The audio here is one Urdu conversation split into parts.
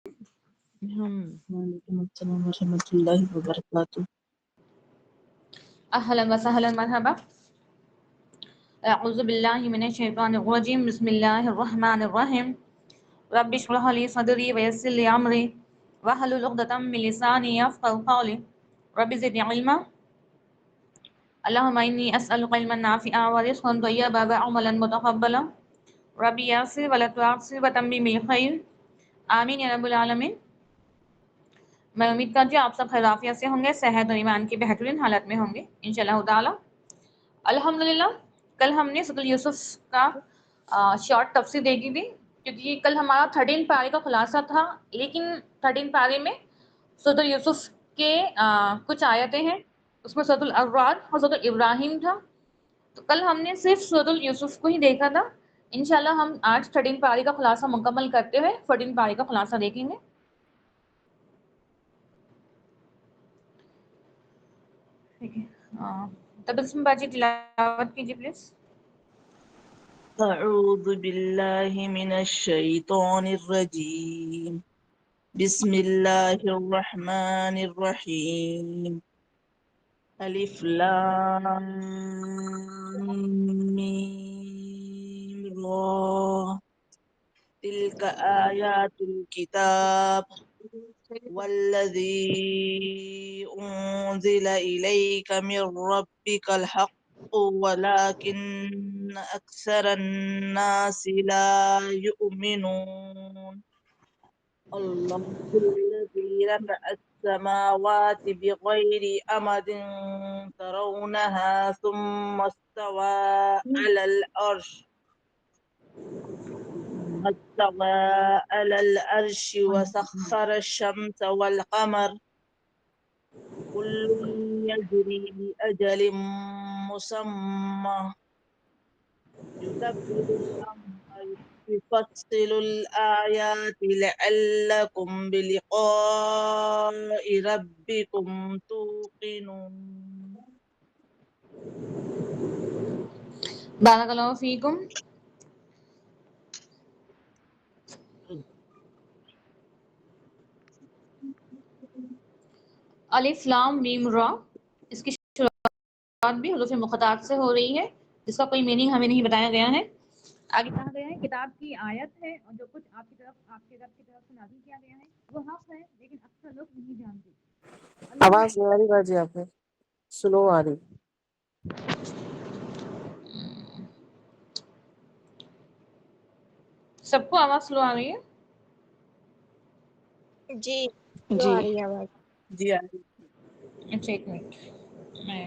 وعلیکم السلام ورحمۃ اللہ وبرکاتہ. اهلا وسهلا مرحبا. اعوذ باللہ من الشیطان الرجیم. بسم اللہ الرحمن الرحیم. رب اشرح لي صدری ویسر لي امری واحلل عقدۃ من لسانی یفقهوا قولی. رب زدنی علما. اللهم انی اسألک علما نافعا ورزقا طیبا وعملا متقبلا. رب یسر ولا تعسر وتمم بالخیر. آمین یا رب العالمین. میں امید کرتی ہوں آپ سب خیر عافیت سے ہوں گے، صحت اور ایمان کی بہترین حالت میں ہوں گے انشاءاللہ تعالی. الحمدللہ کل ہم نے سورۃ یوسف کا شارٹ تفسیر دیکھی تھی، کیونکہ کل ہمارا 13 پارے کا خلاصہ تھا، لیکن 13 پارے میں سورۃ یوسف کے کچھ آیتیں ہیں، اس میں سورۃ الارعاد اور سورۃ ابراہیم تھا. تو کل ہم نے صرف سورۃ یوسف کو ہی دیکھا تھا. انشاءاللہ ہم آج 13 پارے کا خلاصہ مکمل کرتے ہوئے 14 پارے کا خلاصہ دیکھیں گے. ٹھیک ہے، تبسم باجی تلاوت کیجیے پلیز. اعوذ باللہ من الشیطان الرجیم. بسم اللہ الرحمن الرحیم. الف لام میم را. تلك آیات الكتاب والذی انزل الیک من ربک الحق ولكن أكثر الناس لا يؤمنون. الله الذي رفع السماوات بغير أمد ترونها ثم استوى على العرش وسخر الشمس والقمر كل يجري لأجل مسمى يدبر الأمر يفصل الآيات لعلكم بلقاء ربكم توقنون. بارک اللہ فیکم. الف لام میم را، اس کی شروعات بھی حروف مقطعات سے ہو رہی ہے، جس کا کوئی میننگ ہمیں نہیں بتایا گیا ہے. آگے کہا گیا ہے کتاب کی آیت ہے اور جو کچھ آپ کی رب کی طرف سے نازل کیا گیا ہے وہ حق ہے، لیکن اکثر لوگ نہیں جانتے. آواز نہیں آ رہی باجی، آپ نے سلو آ رہی. سب کو آواز سلو آ رہی ہے؟ جی جی آ رہی ہے آواز. جی اچھا ایک منٹ، میں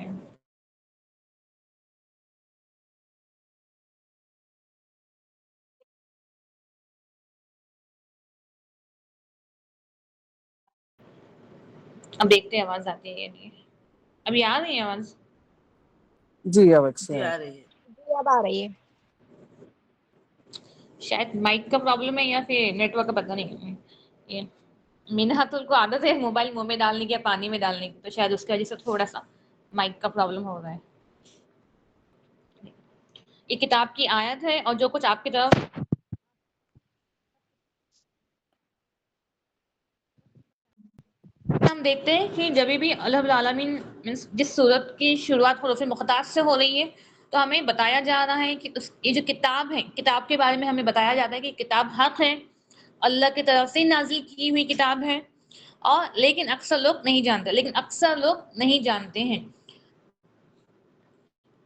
اب دیکھتے ہیں آواز آتی ہے یا نہیں. ابھی آ رہی ہے آواز؟ جی اب اچھی جی ہے. آ رہی ہے. جی اب آ رہی ہے. شاید مائک کا پرابلم ہے یا پھر نیٹ ورک کا، پتہ نہیں. یہ مینہاتل کو عادت ہے موبائل منہ میں ڈالنے کی یا پانی میں ڈالنے کی، تو شاید اس کی وجہ سے تھوڑا سا مائک کا پرابلم ہو رہا ہے. یہ کتاب کی آیت ہے اور جو کچھ آپ کی طرف ہم دیکھتے ہیں کہ جب بھی اللہ رب العالمین جس صورت کی شروعات حروف مقطعات سے ہو رہی ہے تو ہمیں بتایا جا رہا ہے کہ یہ جو کتاب ہے، کتاب کے بارے میں ہمیں بتایا جاتا ہے کہ کتاب حق ہے، اللہ کی طرف سے نازل کی ہوئی کتاب ہے، اور لیکن اکثر لوگ نہیں جانتے ہیں.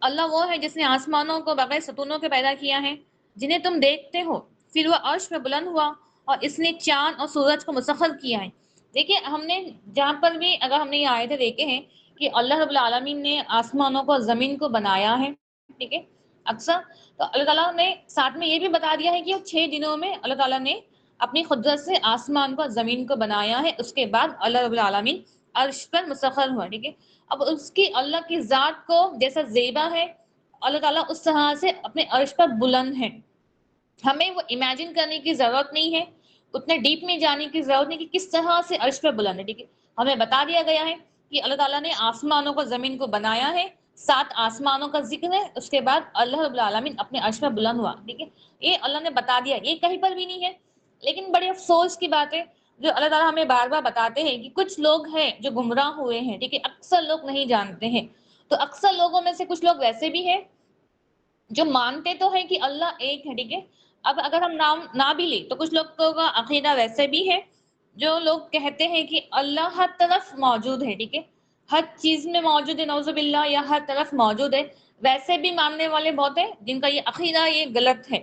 اللہ وہ ہے جس نے آسمانوں کو بغیر ستونوں کے پیدا کیا ہے، جنہیں تم دیکھتے ہو، پھر وہ عرش میں بلند ہوا اور اس نے چاند اور سورج کو مسخر کیا ہے. دیکھیں ہم نے جہاں پر بھی اگر ہم نے یہ آیتیں دیکھے ہیں کہ اللہ رب العالمین نے آسمانوں کو زمین کو بنایا ہے، ٹھیک ہے، اکثر تو اللہ تعالیٰ نے ساتھ میں یہ بھی بتا دیا ہے کہ 6 دنوں میں اللہ تعالیٰ نے اپنی قدرت سے آسمان کو زمین کو بنایا ہے، اس کے بعد اللہ رب العالمین عرش پر مسخر ہوا. ٹھیک ہے، اب اس کی اللہ کی ذات کو جیسا زیبا ہے، اللہ تعالیٰ اس طرح سے اپنے عرش پر بلند ہے. ہمیں وہ امیجن کرنے کی ضرورت نہیں ہے، اتنے ڈیپ میں جانے کی ضرورت نہیں کہ کس طرح سے عرش پر بلند ہے. ٹھیک ہے، ہمیں بتا دیا گیا ہے کہ اللہ تعالیٰ نے آسمانوں کو زمین کو بنایا ہے، 7 آسمانوں کا ذکر ہے، اس کے بعد اللہ رب العالمین اپنے عرش پر بلند ہوا. ٹھیک ہے، یہ اللہ نے بتا دیا، یہ کہیں پر بھی نہیں ہے. لیکن بڑے افسوس کی بات ہے جو اللہ تعالیٰ ہمیں بار بار بتاتے ہیں کہ کچھ لوگ ہیں جو گمراہ ہوئے ہیں، ٹھیک ہے، اکثر لوگ نہیں جانتے ہیں. تو اکثر لوگوں میں سے کچھ لوگ ویسے بھی ہیں جو مانتے تو ہیں کہ اللہ ایک ہے، ٹھیک ہے. اب اگر ہم نام نہ بھی لیں تو کچھ لوگوں کا عقیدہ ویسے بھی ہے جو لوگ کہتے ہیں کہ اللہ ہر طرف موجود ہے، ٹھیک ہے، ہر چیز میں موجود ہے، نعوذ باللہ، یا ہر طرف موجود ہے. ویسے بھی ماننے والے بہت ہیں جن کا یہ عقیدہ یہ غلط ہے.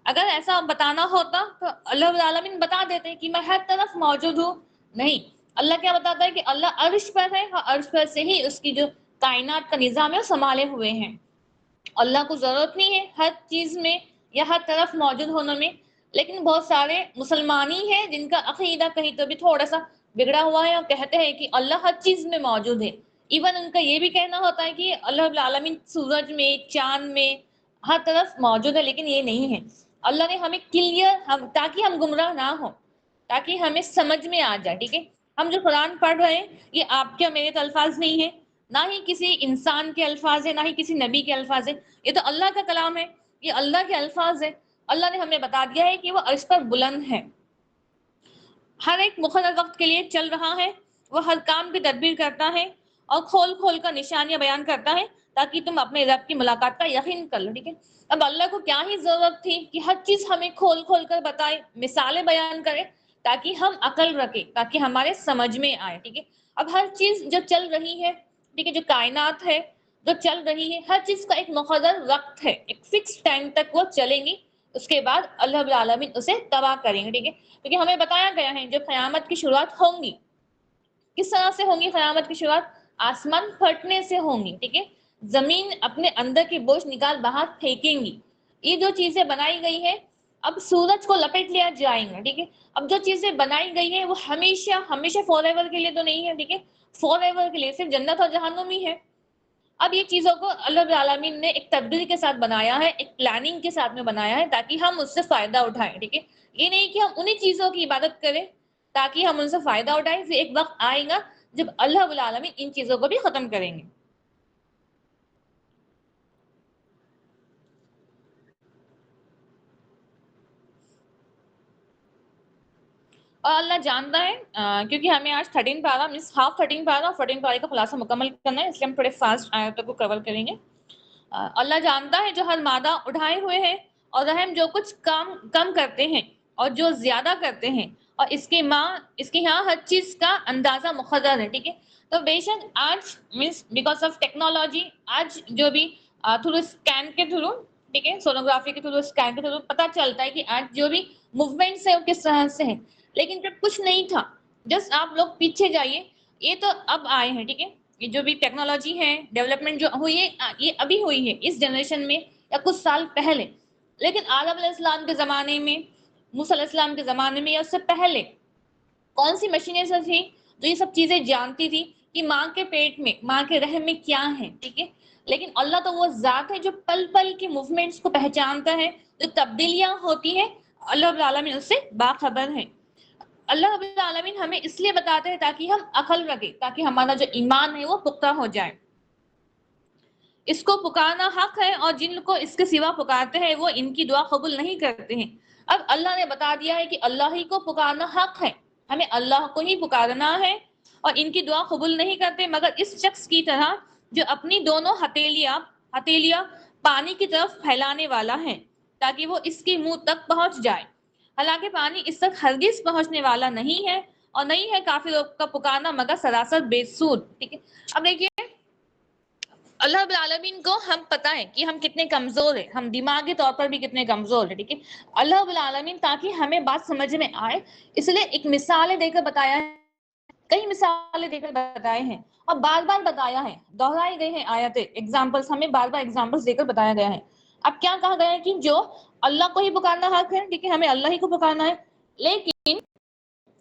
اگر ایسا بتانا ہوتا تو اللہ رب العالمین بتا دیتے کہ میں ہر طرف موجود ہوں. نہیں، اللہ کیا بتاتا ہے کہ اللہ عرش پر ہے، اور عرش پر سے ہی اس کی جو کائنات کا نظام ہے وہ سنبھالے ہوئے ہیں. اللہ کو ضرورت نہیں ہے ہر چیز میں یا ہر طرف موجود ہونے میں. لیکن بہت سارے مسلمان ہی ہیں جن کا عقیدہ کہیں تو بھی تھوڑا سا بگڑا ہوا ہے اور کہتے ہیں کہ اللہ ہر چیز میں موجود ہے. ایون ان کا یہ بھی کہنا ہوتا ہے کہ اللہ رب العالمین سورج میں، چاند میں، ہر طرف موجود ہے، لیکن یہ نہیں ہے. اللہ نے ہمیں کلیئر، تاکہ ہم گمراہ نہ ہوں، تاکہ ہمیں سمجھ میں آ جائے، ٹھیک ہے. ہم جو قرآن پڑھ رہے ہیں یہ آپ کے میرے تو الفاظ نہیں ہیں، نہ ہی کسی انسان کے الفاظ ہیں، نہ ہی کسی نبی کے الفاظ ہیں. یہ تو اللہ کا کلام ہے، یہ اللہ کے الفاظ ہیں. اللہ نے ہمیں بتا دیا ہے کہ وہ عرش پر بلند ہے، ہر ایک مقرر وقت کے لیے چل رہا ہے، وہ ہر کام کی تدبیر کرتا ہے اور کھول کھول کر نشانیاں بیان کرتا ہے تاکہ تم اپنے رب کی ملاقات کا یقین کر لو، ٹھیک ہے. اب اللہ کو کیا ہی ضرورت تھی کہ ہر چیز ہمیں کھول کھول کر بتائے، مثالیں بیان کرے تاکہ ہم عقل رکھیں، تاکہ ہمارے سمجھ میں آئے، ٹھیک ہے. اب ہر چیز جو چل رہی ہے، ٹھیک ہے، جو کائنات ہے جو چل رہی ہے، ہر چیز کا ایک مقرر وقت ہے، ایک فکس ٹائم تک وہ چلیں گی، اس کے بعد اللہ رب العالمین اسے تباہ کریں گے، ٹھیک ہے. کیونکہ ہمیں بتایا گیا ہے جو قیامت کی شروعات ہوں گی کس طرح سے ہوں گی. قیامت کی شروعات آسمان پھٹنے سے ہوں گی، ٹھیک ہے، زمین اپنے اندر کی بوجھ نکال باہر پھینکیں گی. یہ جو چیزیں بنائی گئی ہے اب سورج کو لپیٹ لیا جائیں گا، ٹھیک ہے. اب جو چیزیں بنائی گئی ہیں وہ ہمیشہ ہمیشہ فور ایور کے لیے تو نہیں ہے، ٹھیک ہے، فور ایور کے لیے صرف جنت اور جہنم ہی ہے. اب یہ چیزوں کو اللہ رب العالمین نے ایک تدبیر کے ساتھ بنایا ہے، ایک پلاننگ کے ساتھ میں بنایا ہے تاکہ ہم اس سے فائدہ اٹھائیں، ٹھیک ہے. یہ نہیں کہ ہم انہی چیزوں کی عبادت کریں تاکہ ہم ان سے فائدہ اٹھائیں. پھر ایک وقت آئے گا جب اللہ رب العالمین ان چیزوں کو بھی ختم کریں گے. اور اللہ جانتا ہے کیونکہ ہمیں آج 13 پارہ مینس ہاف 13 پارہ اور 14 پارے کا خلاصہ مکمل کرنا ہے، اس لیے ہم تھوڑے فاسٹ آیتوں کو کور کریں گے. اللہ جانتا ہے جو ہر مادہ اٹھائے ہوئے ہیں اور رحم جو کچھ کم کرتے ہیں اور جو زیادہ کرتے ہیں، اور اس کے یہاں ہر چیز کا اندازہ مقرر ہے، ٹھیک ہے. تو بے شک آج مینس بیکاز آف ٹیکنالوجی آج جو بھی تھرو اسکین کے تھرو، ٹھیک ہے، سونوگرافی کے تھرو، اسکین کے تھرو پتہ چلتا ہے کہ آج جو بھی موومنٹس ہیں وہ کس طرح سے ہیں. لیکن جب کچھ نہیں تھا، جسٹ آپ لوگ پیچھے جائیے، یہ تو اب آئے ہیں، ٹھیک ہے. یہ جو بھی ٹیکنالوجی ہے، ڈیولپمنٹ جو ہوئی ہے یہ ابھی ہوئی ہے اس جنریشن میں یا کچھ سال پہلے. لیکن آدم علیہ السلام کے زمانے میں، موسیٰ علیہ السلام کے زمانے میں یا اس سے پہلے کون سی مشینیں سے تھی جو یہ سب چیزیں جانتی تھی کہ ماں کے پیٹ میں، ماں کے رحم میں کیا ہے، ٹھیک ہے. لیکن اللہ تو وہ ذات ہے جو پل پل کی موومنٹس کو پہچانتا ہے، جو تبدیلیاں ہوتی ہیں اللہ رب العالمین اس سے باخبر ہے. اللہ رب العالمین ہمیں اس لیے بتاتے ہیں تاکہ ہم عقل رکھیں، تاکہ ہمارا جو ایمان ہے وہ پختہ ہو جائے. اس کو پکارنا حق ہے اور جن کو اس کے سوا پکارتے ہیں وہ ان کی دعا قبول نہیں کرتے ہیں. اب اللہ نے بتا دیا ہے کہ اللہ ہی کو پکارنا حق ہے، ہمیں اللہ کو ہی پکارنا ہے، اور ان کی دعا قبول نہیں کرتے مگر اس شخص کی طرح جو اپنی دونوں ہتھیلیاں پانی کی طرف پھیلانے والا ہے تاکہ وہ اس کے منہ تک پہنچ جائے، حالانکہ پانی اس تک ہرگز پہنچنے والا نہیں ہے، اور نہیں ہے کافروں کا پکارنا مگر سراسر بے سود، ٹھیک ہے. اب دیکھیے اللہ رب العالمین کو ہم پتہ ہے کہ ہم کتنے کمزور ہیں، ہم دماغی طور پر بھی کتنے کمزور ہیں، ٹھیک ہے. اللہ رب العالمین تاکہ ہمیں بات سمجھ میں آئے اس لیے ایک مثالیں دے کر بتایا ہے، کئی مثالیں دے کر بتائے ہیں اور بار بار بتایا ہے، دہرائی گئی ہیں آیتیں، ایگزامپلس ہمیں بار بار ایگزامپلس دے کر بتایا گیا ہے. اب کیا کہا گیا ہے کہ جو اللہ کو ہی پکارنا حق ہے، ٹھیک ہے، ہمیں اللہ ہی کو پکارنا ہے. لیکن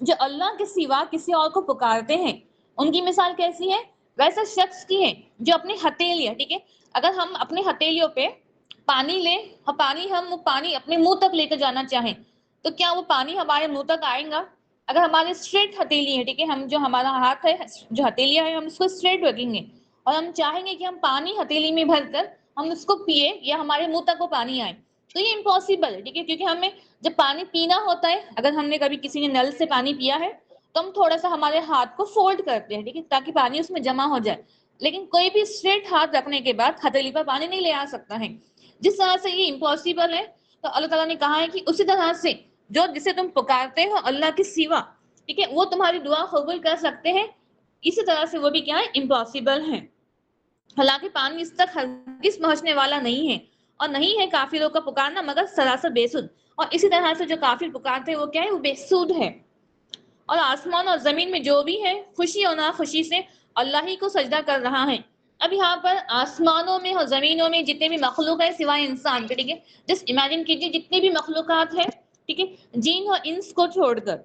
جو اللہ کے سوا کسی اور کو پکارتے ہیں ان کی مثال کیسی ہے؟ ویسے شخص کی ہے جو اپنی ہتھیلیاں، ٹھیک ہے، اگر ہم اپنی ہتھیلیوں پہ پانی لیں اور پانی اپنے منہ تک لے کر جانا چاہیں تو کیا وہ پانی ہمارے منہ تک آئے گا؟ اگر ہماری اسٹریٹ ہتھیلی ہے، ٹھیک ہے، ہم جو ہمارا ہاتھ ہے جو ہتھیلیاں ہے ہم اس کو اسٹریٹ رکھیں گے اور ہم چاہیں گے کہ ہم پانی ہتھیلی میں بھر کر ہم اس کو پیے یا ہمارے منہ تک وہ پانی آئے، تو یہ امپاسبل ہے، ٹھیک ہے، کیونکہ ہمیں جب پانی پینا ہوتا ہے، اگر ہم نے کبھی کسی نے نل سے پانی پیا ہے تو ہم تھوڑا سا ہمارے ہاتھ کو فولڈ کرتے ہیں، ٹھیک ہے، تاکہ پانی اس میں جمع ہو جائے، لیکن کوئی بھی اسٹریٹ ہاتھ رکھنے کے بعد ہتھیلی پر پانی نہیں لے آ سکتا ہے۔ جس طرح سے یہ امپاسبل ہے، تو اللہ تعالیٰ نے کہا ہے کہ اسی طرح سے جو جسے تم پکارتے ہو اللہ کے سوا، ٹھیک ہے، وہ تمہاری دعا قبول کر سکتے ہیں، اسی طرح سے وہ بھی کیا ہے، امپاسبل ہے۔ حالانکہ پانی اس تک ہرگز پہنچنے والا نہیں ہے، اور نہیں ہے کافروں کا پکارنا مگر سراسر بے سود، اور اسی طرح سے جو کافر پکارتے ہیں وہ کیا ہے، وہ بے سود ہے۔ اور آسمان اور زمین میں جو بھی ہے خوشی اور ناخوشی سے اللہ ہی کو سجدہ کر رہا ہے۔ اب یہاں پر آسمانوں میں اور زمینوں میں جتنے بھی مخلوق ہے سوائے انسان کے، ٹھیک ہے، جسٹ امیجن کیجیے جتنے بھی مخلوقات ہیں، ٹھیک ہے، جن اور انس کو چھوڑ کر،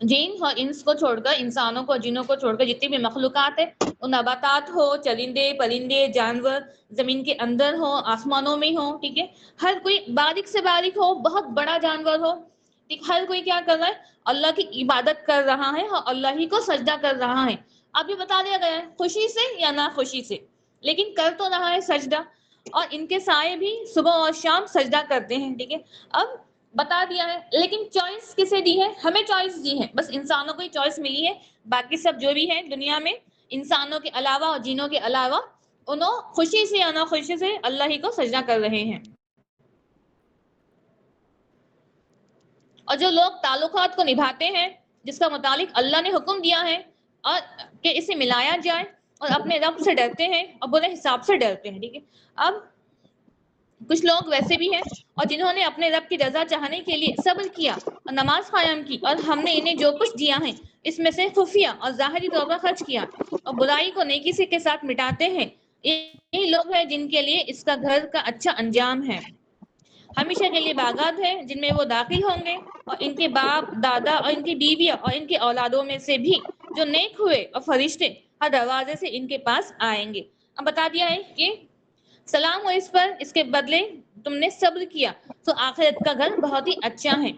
جن اور انس کو چھوڑ کر، انسانوں کو جنوں کو چھوڑ کر جتنی بھی مخلوقات ہیں، وہ نباتات ہو، چرندے پرندے جانور، زمین کے اندر ہو، آسمانوں میں ہو، ٹھیک ہے، ہر کوئی باریک سے باریک ہو، بہت بڑا جانور ہو، ٹھیک، ہر کوئی کیا کر رہا ہے، اللہ کی عبادت کر رہا ہے اور اللہ ہی کو سجدہ کر رہا ہے۔ اب یہ بتا دیا گیا ہے خوشی سے یا ناخوشی سے، لیکن کر تو رہا ہے سجدہ، اور ان کے سائے بھی صبح اور شام سجدہ کرتے ہیں، ٹھیک ہے۔ اب بتا دیا ہے، لیکن چوائس کسے دی ہے، ہمیں چوائس دی ہے، بس انسانوں کو ہی چوائس ملی ہے، باقی سب جو بھی ہے دنیا میں انسانوں کے علاوہ اور جنوں کے علاوہ، انہوں خوشی سے یا ناخوشی سے اللہ ہی کو سجدہ کر رہے ہیں۔ اور جو لوگ تعلقات کو نبھاتے ہیں جس کا متعلق اللہ نے حکم دیا ہے اور کہ اسے ملایا جائے، اور اپنے رب سے ڈرتے ہیں اور برے حساب سے ڈرتے ہیں، ٹھیک ہے۔ اب کچھ لوگ ویسے بھی ہیں اور جنہوں نے اپنے رب کی رضا چاہنے کے لیے صبر کیا اور نماز قائم کی، اور ہم نے انہیں جو کچھ دیا ہے اس میں سے خفیہ اور ظاہری طور پر خرچ کیا، اور برائی کو نیکی سے کے ساتھ مٹاتے ہیں، یہی لوگ ہیں جن کے لیے اس کا گھر کا اچھا انجام ہے، ہمیشہ کے لیے باغات ہیں جن میں وہ داخل ہوں گے، اور ان کے باپ دادا اور ان کی بیویاں اور ان کے اولادوں میں سے بھی جو نیک ہوئے اور فرشتے ہر دروازے سے ان کے پاس آئیں گے۔ اب بتا دیا ہے کہ سلام ہو اس پر، اس کے بدلے تم نے صبر کیا تو آخرت کا گھر بہت ہی اچھا ہے۔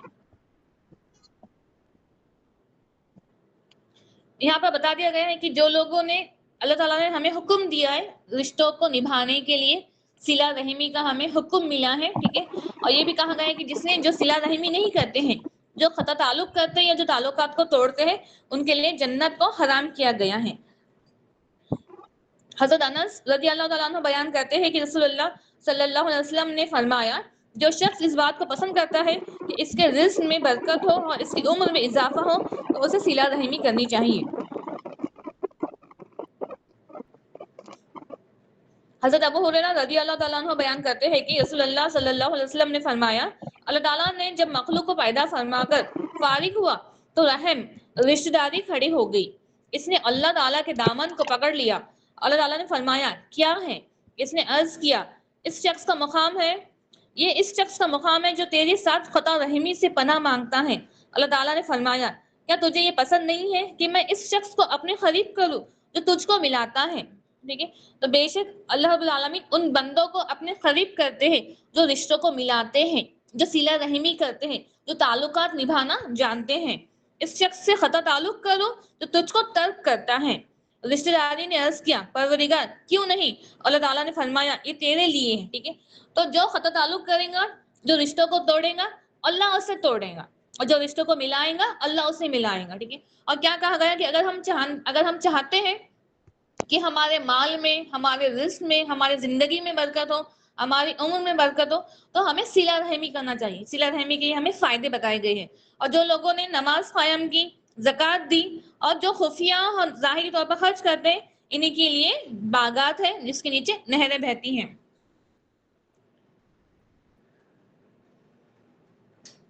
یہاں پر بتا دیا گیا ہے کہ جو لوگوں نے، اللہ تعالیٰ نے ہمیں حکم دیا ہے رشتوں کو نبھانے کے لیے، صلہ رحمی کا ہمیں حکم ملا ہے، ٹھیک ہے، اور یہ بھی کہا گیا ہے کہ جس نے جو صلہ رحمی نہیں کرتے ہیں، جو قطع تعلق کرتے ہیں یا جو تعلقات کو توڑتے ہیں، ان کے لیے جنت کو حرام کیا گیا ہے۔ حضرت انس رضی اللہ تعالیٰ عنہ بیان کرتے ہیں کہ رسول اللہ صلی اللہ علیہ وسلم نے فرمایا، جو شخص اس بات کو پسند کرتا ہے کہ اس کے رزق میں برکت ہو اور اس کی عمر میں اضافہ ہو تو اسے صلہ رحمی کرنی چاہیے۔ حضرت ابو ہریرہ رضی اللہ تعالیٰ عنہ بیان کرتے ہیں کہ رسول اللہ صلی اللہ علیہ وسلم نے فرمایا، اللہ تعالیٰ نے جب مخلوق کو پیدا فرما کر فارغ ہوا تو رحم رشتہ داری کھڑی ہو گئی، اس نے اللہ تعالیٰ کے دامن کو پکڑ لیا، اللہ تعالیٰ نے فرمایا کیا ہے، اس نے عرض کیا اس شخص کا مقام ہے، یہ اس شخص کا مقام ہے جو تیرے ساتھ قطع رحمی سے پناہ مانگتا ہے۔ اللہ تعالیٰ نے فرمایا کیا تجھے یہ پسند نہیں ہے کہ میں اس شخص کو اپنے قریب کروں جو تجھ کو ملاتا ہے، ٹھیک ہے۔ تو بے شک اللہ رب العالمین ان بندوں کو اپنے قریب کرتے ہیں جو رشتوں کو ملاتے ہیں، جو صلہ رحمی کرتے ہیں، جو تعلقات نبھانا جانتے ہیں۔ اس شخص سے قطع تعلق کرو جو تجھ کو ترک کرتا ہے۔ رشتہ داری نے عرض کیا پروردگار کیوں نہیں، اللہ تعالیٰ نے فرمایا یہ تیرے لیے ہے، ٹھیک ہے۔ تو جو قطع تعلق کرے گا، جو رشتوں کو توڑے گا، اللہ اسے توڑے گا، اور جو رشتوں کو ملائے گا اللہ اسے ملائے گا، ٹھیک ہے۔ اور کیا کہا گیا کہ اگر ہم چاہتے ہیں کہ ہمارے مال میں، ہمارے رزق میں، ہمارے زندگی میں برکت ہو، ہماری عمر میں برکت ہو، تو ہمیں صلہ رحمی کرنا چاہیے۔ صلہ رحمی کے ہمیں فائدے بتائے گئے ہیں، اور جو لوگوں نے نماز قائم کی، زکوٰۃ دی، اور جو خفیہ اور ظاہری طور پر خرچ کرتے ہیں، انہی کے لیے باغات ہیں جس کے نیچے نہریں بہتی ہیں۔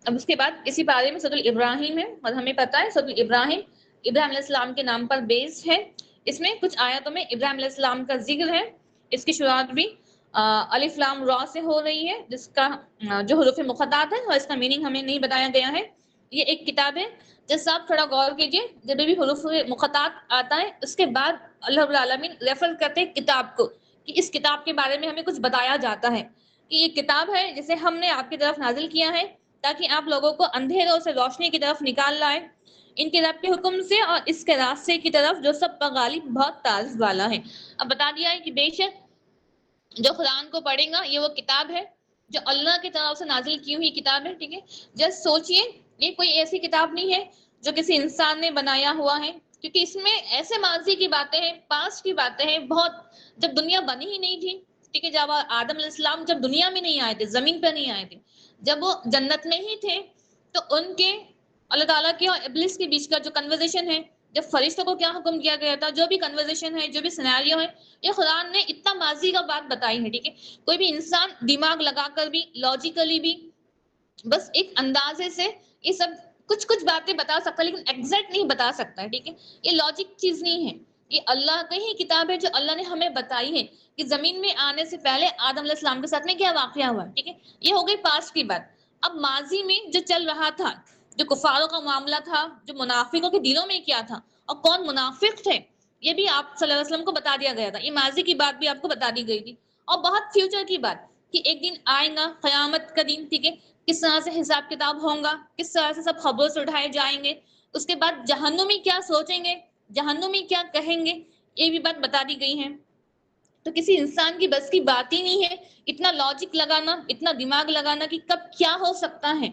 اب اس کے بعد اسی بارے میں سورۃ الابراہیم ہے، اور ہمیں پتہ ہے سورۃ الابراہیم ابراہیم علیہ السلام کے نام پر بیسڈ ہے۔ اس میں کچھ آیتوں میں ابراہیم علیہ السلام کا ذکر ہے، اس کی شروعات بھی الف لام را سے ہو رہی ہے، جس کا جو حروف مقطعات ہے اور اس کا میننگ ہمیں نہیں بتایا گیا ہے۔ یہ ایک کتاب ہے جس سے آپ تھوڑا غور کیجئے، جب بھی حروف مقطعات آتا ہے اس کے بعد اللہ رب العالمین ریفر کرتے ہیں کتاب کو، کہ اس کتاب کے بارے میں ہمیں کچھ بتایا جاتا ہے کہ یہ کتاب ہے جسے ہم نے آپ کی طرف نازل کیا ہے تاکہ آپ لوگوں کو اندھیروں سے روشنی کی طرف نکال لائے، ان کے رب کے حکم سے اور اس کے راستے کی طرف جو سب پر غالب بہت تعریف والا ہے۔ اب بتا دیا ہے کہ بے شک جو قرآن کو پڑھے گا یہ وہ کتاب ہے جو اللہ کی طرف سے نازل کی ہوئی کتاب ہے، ٹھیک ہے. جسٹ سوچئے یہ کوئی ایسی کتاب نہیں ہے جو کسی انسان نے بنایا ہوا ہے، کیونکہ اس میں ایسے ماضی کی باتیں ہیں، پاسٹ کی باتیں ہیں، بہت جب دنیا بنی ہی نہیں تھی، ٹھیک ہے، جب آدم علیہ السلام جب دنیا میں نہیں آئے تھے، زمین پہ نہیں آئے تھے، جب وہ جنت میں ہی تھے، تو ان کے اللہ تعالیٰ کے اور ابلیس کے بیچ کا جو کنورزیشن ہے، جب فرشتوں کو کیا حکم کیا گیا تھا، جو بھی کنورزیشن ہے، جو بھی سیناریو ہے، یہ قرآن نے اتنا ماضی کا بات بتائی ہے، ٹھیک ہے. کوئی بھی انسان دماغ لگا کر بھی، لاجیکلی بھی، بس ایک اندازے سے یہ سب کچھ کچھ باتیں بتا سکتا ہے، لیکن ایگزیکٹ نہیں بتا سکتا ہے، ٹھیک ہے. یہ لاجک چیز نہیں ہے، یہ اللہ کی ہی کتاب ہے جو اللہ نے ہمیں بتائی ہے کہ زمین میں آنے سے پہلے آدم علیہ السلام کے ساتھ میں کیا واقعہ ہوا، ٹھیک ہے. یہ ہو گئی پاسٹ کی بات. اب ماضی میں جو چل رہا تھا، جو کفاروں کا معاملہ تھا، جو منافقوں کے دلوں میں کیا تھا، اور کون منافق تھے، یہ بھی آپ صلی اللہ علیہ وسلم کو بتا دیا گیا تھا. یہ ماضی کی بات بھی آپ کو بتا دی گئی تھی. اور بہت فیوچر کی بات کہ ایک دن آئے گا قیامت کا دن، ٹھیک ہے، کس طرح سے حساب کتاب ہوگا، کس طرح سے سب خبروں سے اٹھائے جائیں گے، اس کے بعد جہنمی کیا سوچیں گے، جہنمی کیا کہیں گے، یہ بھی بات بتا دی گئی ہے. تو کسی انسان کی بس کی بات ہی نہیں ہے اتنا لاجک لگانا، اتنا دماغ لگانا کہ کب کیا ہو سکتا ہے.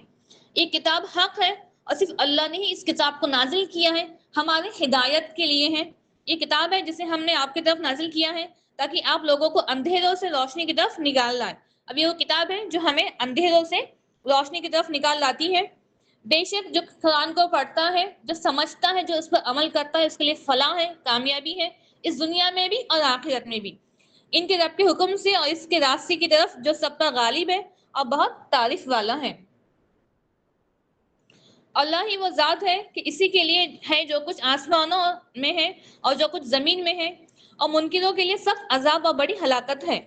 یہ کتاب حق ہے اور صرف اللہ نے ہی اس کتاب کو نازل کیا ہے، ہمارے ہدایت کے لیے ہے. یہ کتاب ہے جسے ہم نے آپ کی طرف نازل کیا ہے تاکہ آپ لوگوں کو اندھیروں سے روشنی کی طرف نکال لائے. اب یہ وہ کتاب ہے جو ہمیں اندھیروں سے روشنی کی طرف نکال لاتی ہے. بے شک جو قرآن کو پڑھتا ہے، جو سمجھتا ہے، جو اس پر عمل کرتا ہے، اس کے لیے فلاح ہے، کامیابی ہے، اس دنیا میں بھی اور آخرت میں بھی. ان کے رب کے حکم سے اور اس کے راستے کی طرف جو سب پر غالب ہے اور بہت تعریف والا ہے. اللہ ہی وہ ذات ہے کہ اسی کے لیے ہے جو کچھ آسمانوں میں ہے اور جو کچھ زمین میں ہے، اور منکروں کے لیے سخت عذاب اور بڑی ہلاکت ہے.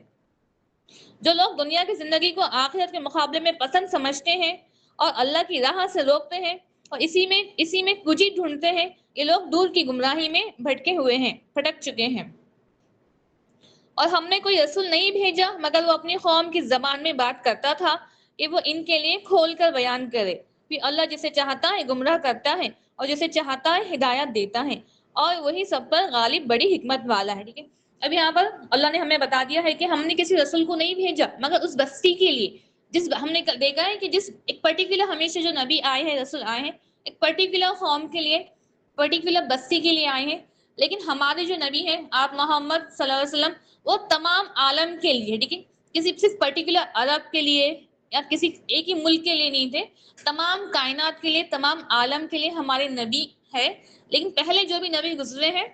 جو لوگ دنیا کی زندگی کو آخرت کے مقابلے میں پسند سمجھتے ہیں اور اللہ کی راہ سے روکتے ہیں اور اسی میں کجی ڈھونڈتے ہیں، یہ لوگ دور کی گمراہی میں بھٹکے ہوئے ہیں، بھٹک چکے ہیں. اور ہم نے کوئی رسول نہیں بھیجا مگر وہ اپنی قوم کی زبان میں بات کرتا تھا کہ وہ ان کے لیے کھول کر بیان کرے. پھر اللہ جسے چاہتا ہے گمراہ کرتا ہے اور جسے چاہتا ہے ہدایت دیتا ہے، اور وہی سب پر غالب بڑی حکمت والا ہے. ٹھیک ہے. اب یہاں پر اللہ نے ہمیں بتا دیا ہے کہ ہم نے کسی رسول کو نہیں بھیجا مگر اس بستی کے لیے، ہم نے دیکھا ہے کہ جس ایک پرٹیکولر ہمیشہ جو نبی آئے ہیں، رسول آئے ہیں، ایک پرٹیکولر قوم کے لیے، پرٹیکولر بستی کے لیے آئے ہیں. لیکن ہمارے جو نبی ہیں آپ محمد صلی اللہ علیہ وسلم، وہ تمام عالم کے لیے، ٹھیک ہے، کسی صرف پرٹیکولر عرب کے لیے یا کسی ایک ہی ملک کے لیے نہیں تھے، تمام کائنات کے لیے، تمام عالم کے لیے ہمارے نبی ہے. لیکن پہلے جو بھی نبی گزرے ہیں،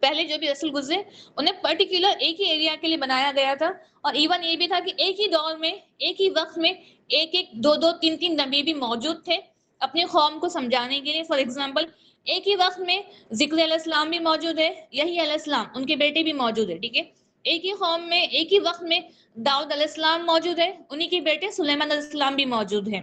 پہلے جو بھی رسول گزرے، انہیں پرٹیکولر ایک ہی ایریا کے لیے بنایا گیا تھا. اور ایون یہ بھی تھا کہ ایک ہی دور میں، ایک ہی وقت میں ایک دو تین نبی بھی موجود تھے اپنی قوم کو سمجھانے کے لیے. فار ایگزامپل ایک ہی وقت میں ذکر علیہ السلام بھی موجود ہے، یہی علیہ السلام ان کے بیٹے بھی موجود ہے. ٹھیک ہے. ایک ہی قوم میں ایک ہی وقت میں داؤد علیہ السلام موجود ہے، انہی کے بیٹے سلیمان علیہ السلام بھی موجود ہیں.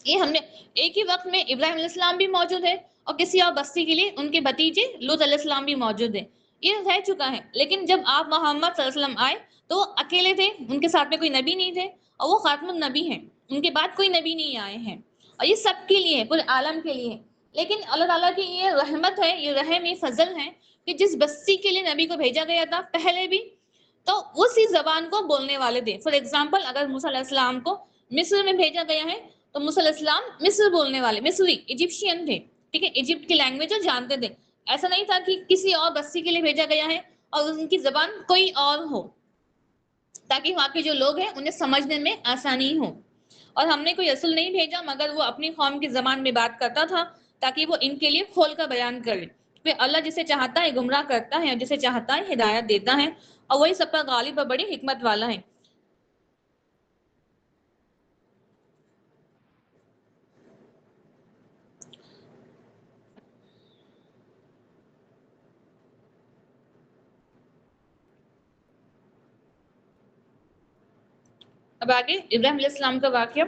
یہ ہم نے ایک ہی وقت میں ابراہیم علیہ السلام بھی موجود ہے، اور کسی اور بستی کے لیے ان کے بھتیجے لوط علیہ السلام بھی موجود ہیں. یہ رہ چکا ہے. لیکن جب آپ محمد صلی اللہ علیہ وسلم آئے تو وہ اکیلے تھے، ان کے ساتھ میں کوئی نبی نہیں تھے، اور وہ خاتم النبی ہیں، ان کے بعد کوئی نبی نہیں آئے ہیں. اور یہ سب کے لیے، پورے عالم کے لیے. لیکن اللہ تعالیٰ کی یہ رحمت ہے، یہ رحم، یہ فضل ہے کہ جس بستی کے لیے نبی کو بھیجا گیا تھا پہلے بھی، تو اسی زبان کو بولنے والے تھے. فار ایگزامپل اگر موسیٰ علیہ السلام کو مصر میں بھیجا گیا ہے تو موسیٰ علیہ السلام مصر بولنے والے، مصری، ایجپشین تھے. ٹھیک ہے. ایجپٹ کی لینگویج جانتے تھے. ایسا نہیں تھا کہ کسی اور بستی کے لیے بھیجا گیا ہے اور ان کی زبان کوئی اور ہو، تاکہ وہاں کے جو لوگ ہیں انہیں سمجھنے میں آسانی ہو. اور ہم نے کوئی رسول نہیں بھیجا مگر وہ اپنی قوم کی زبان میں بات کرتا تھا تاکہ وہ ان کے لیے کھول کر بیان کرے. پھر اللہ جسے چاہتا ہے گمراہ کرتا ہے اور جسے چاہتا ہے ہدایت دیتا ہے، اور وہی سب پر غالب اور بڑی حکمت والا ہے. اب آگے ابراہیم علیہ السلام کا واقعہ.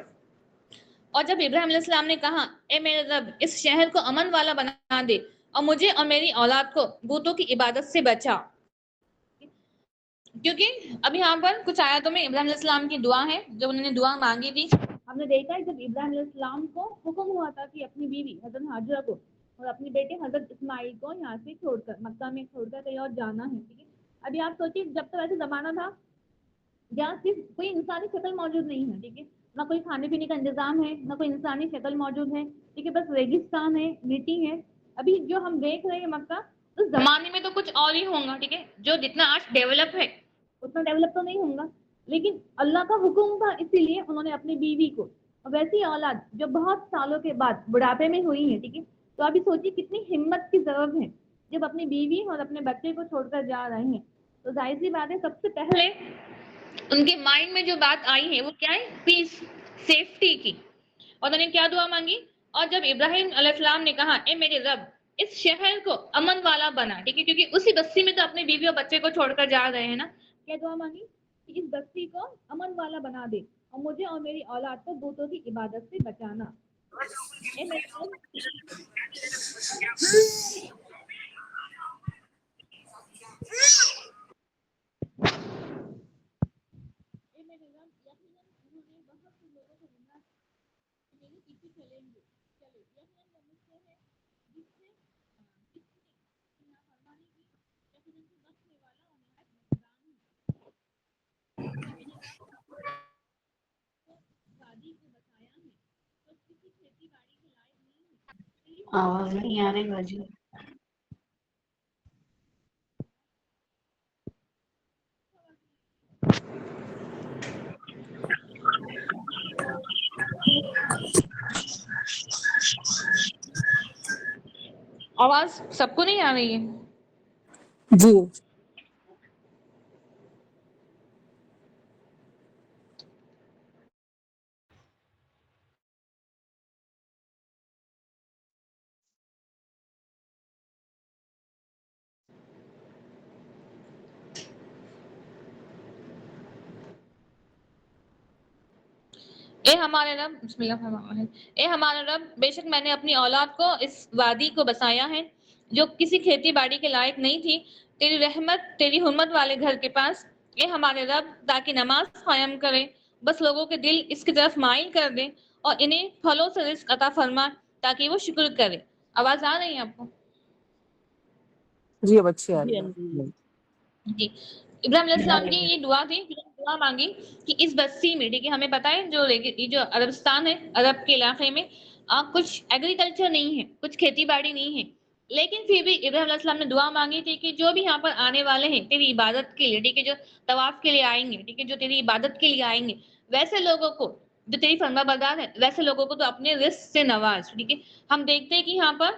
اور جب ابراہیم علیہ السلام نے کہا اے میرے رب اس شہر کو امن والا بنا دے اور مجھے اور میری اولاد کو بتوں کی عبادت سے بچا. کیونکہ اب یہاں پر کچھ آیاتوں میں ابراہیم علیہ السلام کی دعا ہے، جب انہوں نے دعا مانگی تھی. ہم نے دیکھا ہے جب ابراہیم علیہ السلام کو حکم ہوا تھا کہ اپنی بیوی حضرت ہاجرہ کو اور اپنے بیٹے حضرت اسماعیل کو یہاں سے چھوڑ کر مکہ میں چھوڑ کر کہیں اور جانا ہے. ٹھیک ہے. ابھی آپ سوچیے جب تو ایسے زمانہ تھا جہاں صرف کوئی انسانی شکل موجود نہیں ہے، ٹھیک ہے، نہ کوئی کھانے پینے کا انتظام ہے، نہ کوئی انسانی شکل موجود ہے، ٹھیک ہے، بس ریگستان ہے، مٹی ہے. ابھی جو ہم دیکھ رہے ہیں مکہ، اس زمانے میں تو کچھ اور ہی ہوگا، ٹھیک ہے، جو جتنا آج ڈیولپ ہے اتنا ڈیولپ تو نہیں ہوگا، لیکن اللہ کا حکم تھا، اسی لیے انہوں نے اپنی بیوی کو، ویسی اولاد جو بہت سالوں کے بعد بڑھاپے میں ہوئی ہے، ٹھیک ہے، تو ابھی سوچیے کتنی ہمت کی ضرورت ہے جب اپنی بیوی اور اپنے بچے کو چھوڑ کر جا رہے ہیں. تو ظاہر سی بات ہے سب سے پہلے ان کے مائنڈ میں جو بات آئی ہے وہ کیا ہے؟ پیس، سیفٹی کی. اور انہوں نے کیا دعا مانگی؟ اور جب ابراہیم علیہ السلام نے کہا اے میرے رب اس شہر کو امن والا بنا، ٹھیک ہے، کیونکہ اسی بستی میں تو اپنی بیوی اور بچے کو چھوڑ کر جا رہے ہیں نا. کیا دعا مانگی؟ کہ اس بستی کو امن والا بنا دے اور مجھے اور میری اولاد کو بتوں کی عبادت سے بچانا. اے میرے رب اے میرے رب یقیناً انہوں نے بہت سے لوگوں کو گمراہ میرے پیچھے چلے یقیناً وہ مجھ سے ہے جس سے جس نے نافرمانی کی، یقیناً تو بخشنے والا اور نہایت مہربان ہے. اے میرے رب کو وادی کو بسایا ہے تو کسی کھیتی باڑی کے لائق نہیں ہے، تیری حکومت آواز نہیں آ رہی باجی. آواز سب کو نہیں آ رہی ہے؟ جی. اے ہمارے رب، بسم اللہ الرحمن الرحیم، اے ہمارے رب بے شک میں نے اپنی اولاد کو اس وادی کو بسایا ہے جو کسی کھیتی باڑی کے لائق نہیں تھی، تیری رحمت تیری حرمت والے گھر کے پاس. اے ہمارے رب تاکہ نماز قائم کرے، بس لوگوں کے دل اس کی طرف مائل کر دے اور انہیں پھلوں سے رزق عطا فرما تاکہ وہ شکر کرے. آواز آ رہی ہے آپ کو؟ جی اب اچھی آ جی رہی ہاں جی. ہے. جی. ابراہیم علیہ السلام کی یہ دعا تھی کہ دعا مانگی کہ اس بستی میں، ٹھیک ہے، ہمیں پتہ ہے جو عربستان ہے، عرب کے علاقے میں کچھ ایگریکلچر نہیں ہے، کچھ کھیتی باڑی نہیں ہے، لیکن پھر بھی ابراہیم علیہ السلام نے دعا مانگی تھی کہ جو بھی یہاں پر آنے والے ہیں تیری عبادت کے لیے، ٹھیک ہے، جو طواف کے لیے آئیں گے، ٹھیک ہے، جو تیری عبادت کے لیے آئیں گے، ویسے لوگوں کو جو تیری فرما بردار ہے ویسے لوگوں کو تو اپنے رزق سے نواز، ٹھیک ہے. ہم دیکھتے ہیں کہ یہاں پر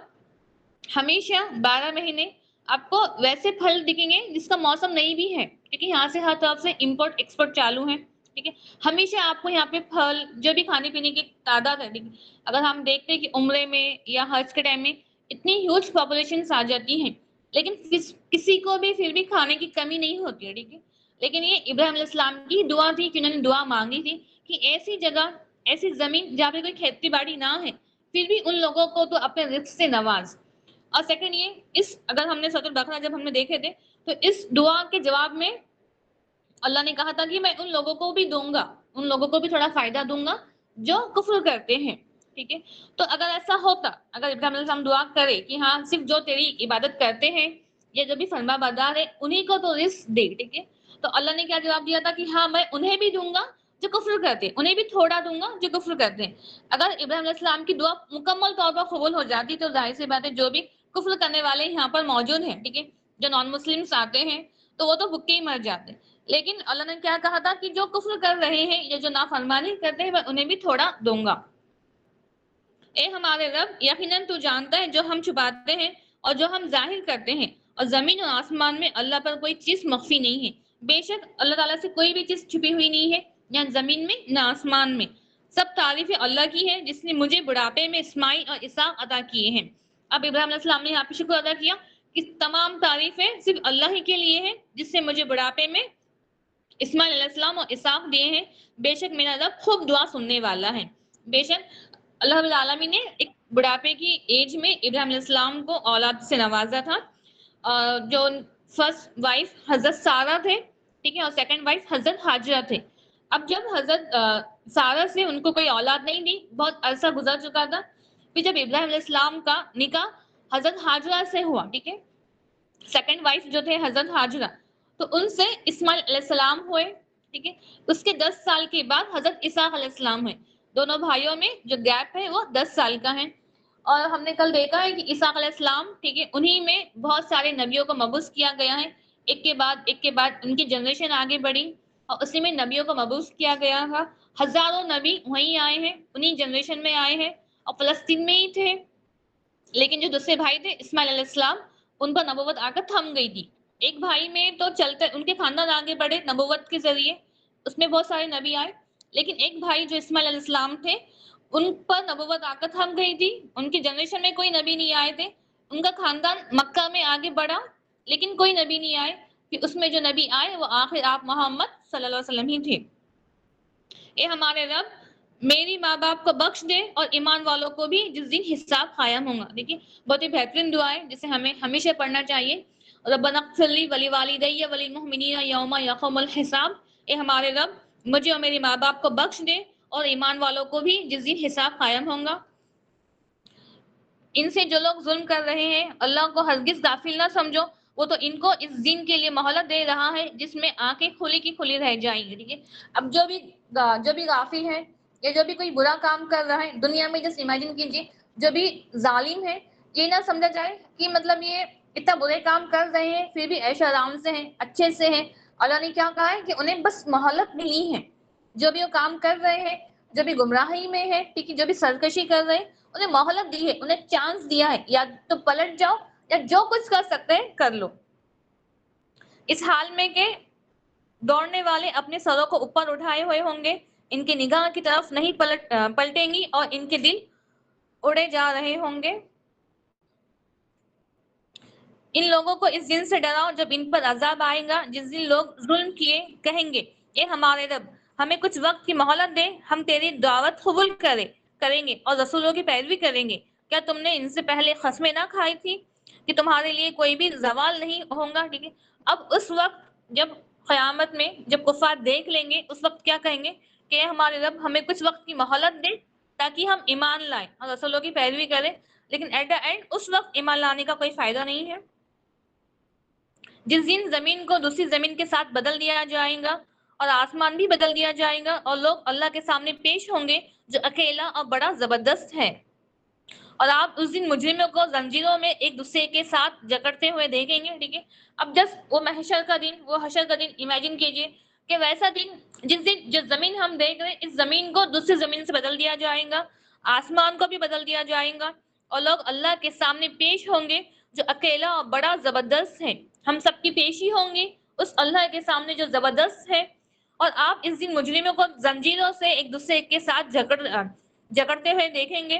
ہمیشہ 12 مہینے آپ کو ویسے پھل دکھیں گے جس کا موسم نہیں بھی ہے، کیونکہ یہاں سے ہر طرف سے امپورٹ ایکسپورٹ چالو ہے، ٹھیک ہے. ہمیشہ آپ کو یہاں پہ پھل جو بھی کھانے پینے کی تعداد ہے، اگر ہم دیکھتے ہیں کہ عمرے میں یا حج کے ٹائم میں اتنی ہیوج پاپولیشن آ جاتی ہیں، لیکن کسی کو بھی پھر بھی کھانے کی کمی نہیں ہوتی ہے، ٹھیک ہے. لیکن یہ ابراہیم علیہ السلام کی دعا تھی کہ انہوں نے دعا مانگی تھی کہ ایسی جگہ، ایسی زمین جہاں پہ کوئی کھیتی باڑی نہ ہے، پھر بھی ان لوگوں کو تو اپنے رزق سے نواز. اور سیکنڈ یہ اگر ہم نے سورۃ البقرہ جب ہم نے دیکھے تھے تو اس دعا کے جواب میں اللہ نے کہا تھا کہ میں ان لوگوں کو بھی دوں گا، ان لوگوں کو بھی تھوڑا فائدہ دوں گا جو کفر کرتے ہیں، ٹھیک ہے. تو اگر ایسا ہوتا، اگر ابراہیم علیہ السلام دعا کرے کہ ہاں صرف جو تیری عبادت کرتے ہیں یا جو بھی فرما بردار ہے انہی کو تو رزق دے، ٹھیک ہے، تو اللہ نے کیا جواب دیا تھا کہ ہاں میں انہیں بھی دوں گا جو کفر کرتے ہیں، انہیں بھی تھوڑا دوں گا جو کفر کرتے ہیں. اگر ابراہیم علیہ السلام کی دعا مکمل طور پر قبول ہو جاتی تو ظاہر سی بات ہے جو بھی کفر کرنے والے یہاں پر موجود ہیں، ٹھیک ہے، جو نان مسلمس آتے ہیں تو وہ تو بھوکے ہی مر جاتے ہیں. لیکن اللہ نے کیا کہا تھا کہ جو کفر کر رہے ہیں یا جو نافرمانی کرتے ہیں میں انہیں بھی تھوڑا دوں گا. اے ہمارے رب یقیناً تو جانتا ہے جو ہم چھپاتے ہیں اور جو ہم ظاہر کرتے ہیں، اور زمین اور آسمان میں اللہ پر کوئی چیز مخفی نہیں ہے. بے شک اللہ تعالیٰ سے کوئی بھی چیز چھپی ہوئی نہیں ہے، نہ زمین میں نہ آسمان میں. سب تعریف اللہ کی ہے جس نے مجھے بڑھاپے میں اسماعیل اور اسحاق عطا کیے ہیں. اب ابراہیم علیہ السلام نے یہاں پہ شکر ادا کیا کہ تمام تعریفیں صرف اللہ ہی کے لیے ہیں جس سے مجھے بڑھاپے میں اسماعیل علیہ السلام اور اسحاق دیے ہیں. بے شک میرا رب خوب دعا سننے والا ہے. بے شک اللہ رب العالمین نے ایک بڑھاپے کی ایج میں ابراہیم علیہ السلام کو اولاد سے نوازا تھا. جو فرسٹ وائف حضرت سارہ تھے، ٹھیک ہے، اور سیکنڈ وائف حضرت ہاجرہ تھے. اب جب حضرت سارہ سے ان کو کوئی اولاد نہیں دی، بہت عرصہ گزر چکا تھا، پھر جب ابراہیم علیہ السلام کا نکاح حضرت ہاجرہ سے ہوا، ٹھیک ہے، سیکنڈ وائف جو تھے حضرت ہاجرہ، تو ان سے اسماعیل علیہ السلام ہوئے. ٹھیک ہے. اس کے 10 سال کے بعد حضرت اسحاق علیہ السلام ہیں. دونوں بھائیوں میں جو گیپ ہے وہ 10 سال کا ہے. اور ہم نے کل دیکھا ہے کہ اسحاق علیہ السلام ٹھیک ہے انہی میں بہت سارے نبیوں کو مبعوث کیا گیا ہے. ایک کے بعد ان کی جنریشن آگے بڑھی اور اسی میں نبیوں کو مبعوث کیا گیا تھا. ہزاروں نبی وہیں آئے ہیں, انہی جنریشن میں آئے ہیں اور فلسطین میں ہی تھے. لیکن جو دوسرے بھائی تھے اسماعیل علیہ السلام, ان پر نبوت آ کر تھم گئی تھی. ایک بھائی میں تو چلتے ان کے خاندان آگے بڑھے نبوت کے ذریعے, اس میں بہت سارے نبی آئے. لیکن ایک بھائی جو اسماعیل علیہ السلام تھے ان پر نبوت آ کر تھم گئی تھی. ان کی جنریشن میں کوئی نبی نہیں آئے تھے. ان کا خاندان مکہ میں آگے بڑھا لیکن کوئی نبی نہیں آئے. کہ اس میں جو نبی آئے وہ آخر آپ محمد صلی اللہ علیہ وسلم ہی تھے. اے ہمارے رب میری ماں باپ کو بخش دے اور ایمان والوں کو بھی جس دن حساب قائم ہوگا. دیکھیے بہت ہی بہترین دعا ہے جسے ہمیں ہمیشہ پڑھنا چاہیے. ربنا اغفر لی ولوالدی وللمؤمنین یوم یقوم الحساب. اے ہمارے رب مجھے اور میرے ماں باپ کو بخش دے اور ایمان والوں کو بھی جس دن حساب قائم ہوگا. ان سے جو لوگ ظلم کر رہے ہیں اللہ کو ہرگز غافل نہ سمجھو, وہ تو ان کو اس دن کے لیے مہلت دے رہا ہے جس میں آنکھیں کھلی کی کھلی رہ جائیں گی. ٹھیک ہے, اب جو بھی غافل ہے یا جو بھی کوئی برا کام کر رہا ہے دنیا میں, جس امیجن کیجیے جو بھی ظالم ہے یہ نہ سمجھا جائے کہ مطلب یہ اتنا برے کام کر رہے ہیں پھر بھی عیش آرام سے ہیں, اچھے سے ہیں. اللہ نے کیا کہا ہے کہ انہیں بس مہلت ملی ہے. جو بھی وہ کام کر رہے ہیں, جو بھی گمراہی میں ہے, ٹھیک ہے, جو بھی سرکشی کر رہے ہیں انہیں مہلت دی ہے, انہیں چانس دیا ہے, یا تو پلٹ جاؤ یا جو کچھ کر سکتے ہیں کر لو. اس حال میں کہ دوڑنے والے اپنے سروں کو اوپر اٹھائے ہوئے ہوں گے, ان کی نگاہ کی طرف نہیں پلٹیں گی اور ان کے دل اڑے جا رہے ہوں گے. ان لوگوں کو اس دن سے ڈراؤ جب ان پر عذاب آئے گا جس دن لوگ ظلم کیے کہیں گے اے ہمارے رب ہمیں کچھ وقت کی مہلت دے, ہم تیری دعوت قبول کریں گے اور رسولوں کی پیروی کریں گے. کیا تم نے ان سے پہلے قسمیں نہ کھائی تھی کہ تمہارے لیے کوئی بھی زوال نہیں ہوگا. ٹھیک ہے, اب اس وقت جب قیامت میں جب کفار دیکھ لیں گے اس وقت کیا کہیں گے کہ ہمارے رب ہمیں کچھ وقت کی مہلت دے تاکہ ہم ایمان لائیں اور رسولوں کی پیروی کریں. لیکن ایٹ دا اینڈ اس وقت ایمان لانے کا کوئی فائدہ نہیں ہے. جس دن زمین کو دوسری زمین کے ساتھ بدل دیا جائے گا اور آسمان بھی بدل دیا جائے گا اور لوگ اللہ کے سامنے پیش ہوں گے جو اکیلا اور بڑا زبردست ہے. اور آپ اس دن مجرموں کو زنجیروں میں ایک دوسرے کے ساتھ جکڑتے ہوئے دیکھیں گے. ٹھیک ہے, اب جس وہ حشر کا دن امیجن کیجئے کہ ویسا دن جس دن جو زمین ہم دیکھ رہے ہیں اس زمین کو دوسری زمین سے بدل دیا جائے گا, آسمان کو بھی بدل دیا جائے گا اور لوگ اللہ کے سامنے پیش ہوں گے جو اکیلا اور بڑا زبردست ہے. ہم سب کی پیشی ہوں گی اس اللہ کے سامنے جو زبردست ہے. اور آپ اس دن مجرموں کو زنجیروں سے ایک دوسرے کے ساتھ جکڑتے ہوئے دیکھیں گے.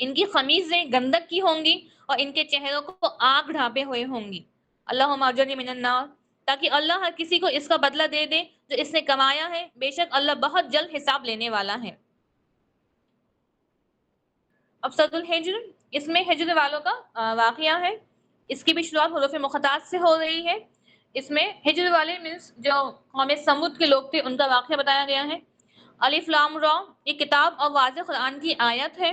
ان کی قمیضیں گندک کی ہوں گی اور ان کے چہروں کو آگ ڈھانپے ہوئے ہوں گی. اللہم اجرنی من النار, تاکہ اللہ ہر کسی کو اس کا بدلہ دے دے جو اس نے کمایا ہے, بے شک اللہ بہت جلد حساب لینے والا ہے. اب سورۃ الحجر, اس میں ہجر والوں کا واقعہ ہے. اس کی بھی شروعات حروف مقطعات سے ہو رہی ہے. اس میں ہجر والے مینس جو قوم سمود کے لوگ تھے ان کا واقعہ بتایا گیا ہے. الف لام را, یہ کتاب اور واضح قرآن کی آیت ہے.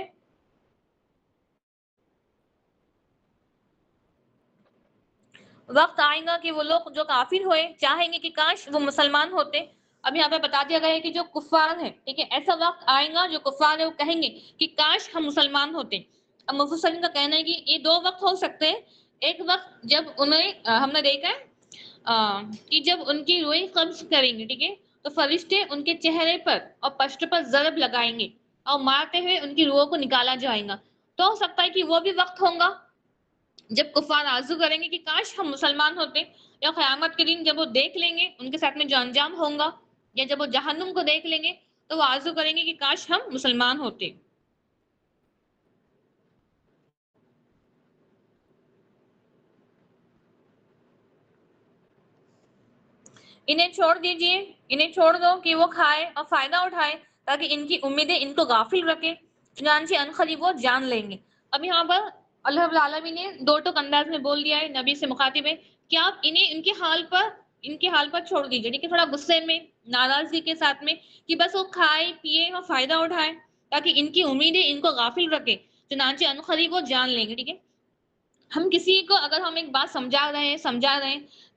وقت آئے گا کہ وہ لوگ جو کافر ہوئے چاہیں گے کہ کاش وہ مسلمان ہوتے. اب یہاں پہ بتا دیا گیا ہے کہ جو کفار ہیں, ٹھیک ہے, ایسا وقت آئے گا جو کفار ہے وہ کہیں گے کہ کاش ہم مسلمان ہوتے. اب مفسرین کا کہنا ہے کہ یہ دو وقت ہو سکتے ہیں. ایک وقت جب انہیں ہم نے دیکھا ہے کہ جب ان کی روح قبض کریں گے, ٹھیک ہے, تو فرشتے ان کے چہرے پر اور پشت پر ضرب لگائیں گے اور مارتے ہوئے ان کی روحوں کو نکالا جائے گا. تو ہو سکتا ہے کہ وہ بھی وقت ہوگا جب کفار آرزو کریں گے کہ کاش ہم مسلمان ہوتے, یا قیامت کے دن جب وہ دیکھ لیں گے ان کے ساتھ میں جو انجام ہوگا, یا جب وہ جہنم کو دیکھ لیں گے تو وہ آرزو کریں گے کہ کاش ہم مسلمان ہوتے. انہیں چھوڑ دیجئے, انہیں چھوڑ دو کہ وہ کھائے اور فائدہ اٹھائے تاکہ ان کی امیدیں ان کو غافل رکھیں, چنانچہ عنقریب وہ جان لیں گے. اب یہاں پر اللہ رب العالمین نے دو ٹوک انداز میں بول دیا ہے نبی سے مخاطب ہے کہ آپ انہیں ان کے حال پر چھوڑ دیجئے, ٹھیک ہے, تھوڑا غصے میں ناراضگی کے ساتھ میں, کہ بس وہ کھائے پیے اور فائدہ اٹھائے تاکہ ان کی امیدیں ان کو غافل رکھے, چنانچہ عنقریب وہ جان لیں گے. ٹھیک ہے, ہم کسی کو اگر ہم ایک بات سمجھا رہے ہیں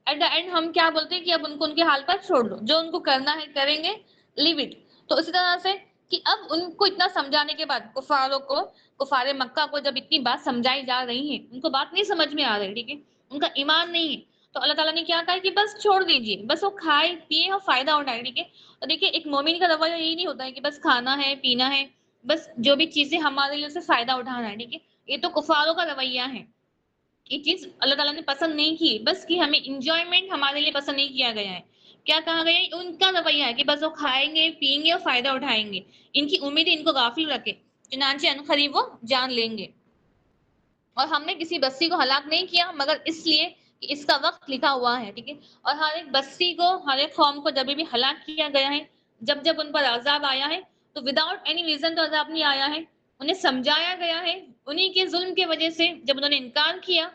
ایٹ دا اینڈ ہم کیا بولتے ہیں کہ اب ان کو ان کے حال پر چھوڑ دو، جو ان کو کرنا ہے کریں گے، لیو اٹ. تو اسی طرح سے کہ اب ان کو اتنا سمجھانے کے بعد کفار مکہ کو جب اتنی بات سمجھائی جا رہی ہے، ان کو بات نہیں سمجھ میں آ رہی، ٹھیک ہے، ان کا ایمان نہیں ہے، تو اللہ تعالیٰ نے کیا کہا کہ بس چھوڑ دیجیے، بس وہ کھائے پیے اور فائدہ اٹھائے، ٹھیک ہے. اور دیکھیے ایک مومن کا رویہ یہی نہیں ہوتا ہے کہ بس کھانا ہے پینا ہے، بس جو بھی چیزیں ہمارے لیے اسے فائدہ اٹھانا ہے، ٹھیک ہے. یہ تو کفاروں کا رویہ ہے. یہ چیز اللہ تعالیٰ نے پسند نہیں کی، بس کہ ہمیں انجوائمنٹ ہمارے لیے پسند نہیں کیا گیا ہے. کیا کہا گیا ہے؟ ان کا رویہ ہے کہ بس وہ کھائیں گے پیئیں گے اور فائدہ اٹھائیں گے، ان کی امید ان کو غافل رکھے، چنانچہ عنقریب وہ جان لیں گے. اور ہم نے کسی بستی کو ہلاک نہیں کیا مگر اس لیے کہ اس کا وقت لکھا ہوا ہے، ٹھیک ہے. اور ہر ایک بستی کو، ہر ایک قوم کو جب بھی ہلاک کیا گیا ہے، جب جب ان پر عذاب آیا ہے، تو وداؤٹ اینی ریزن تو عذاب نہیں آیا ہے، انہیں سمجھایا گیا ہے، انہی کے ظلم کی وجہ سے جب انہوں نے انکار کیا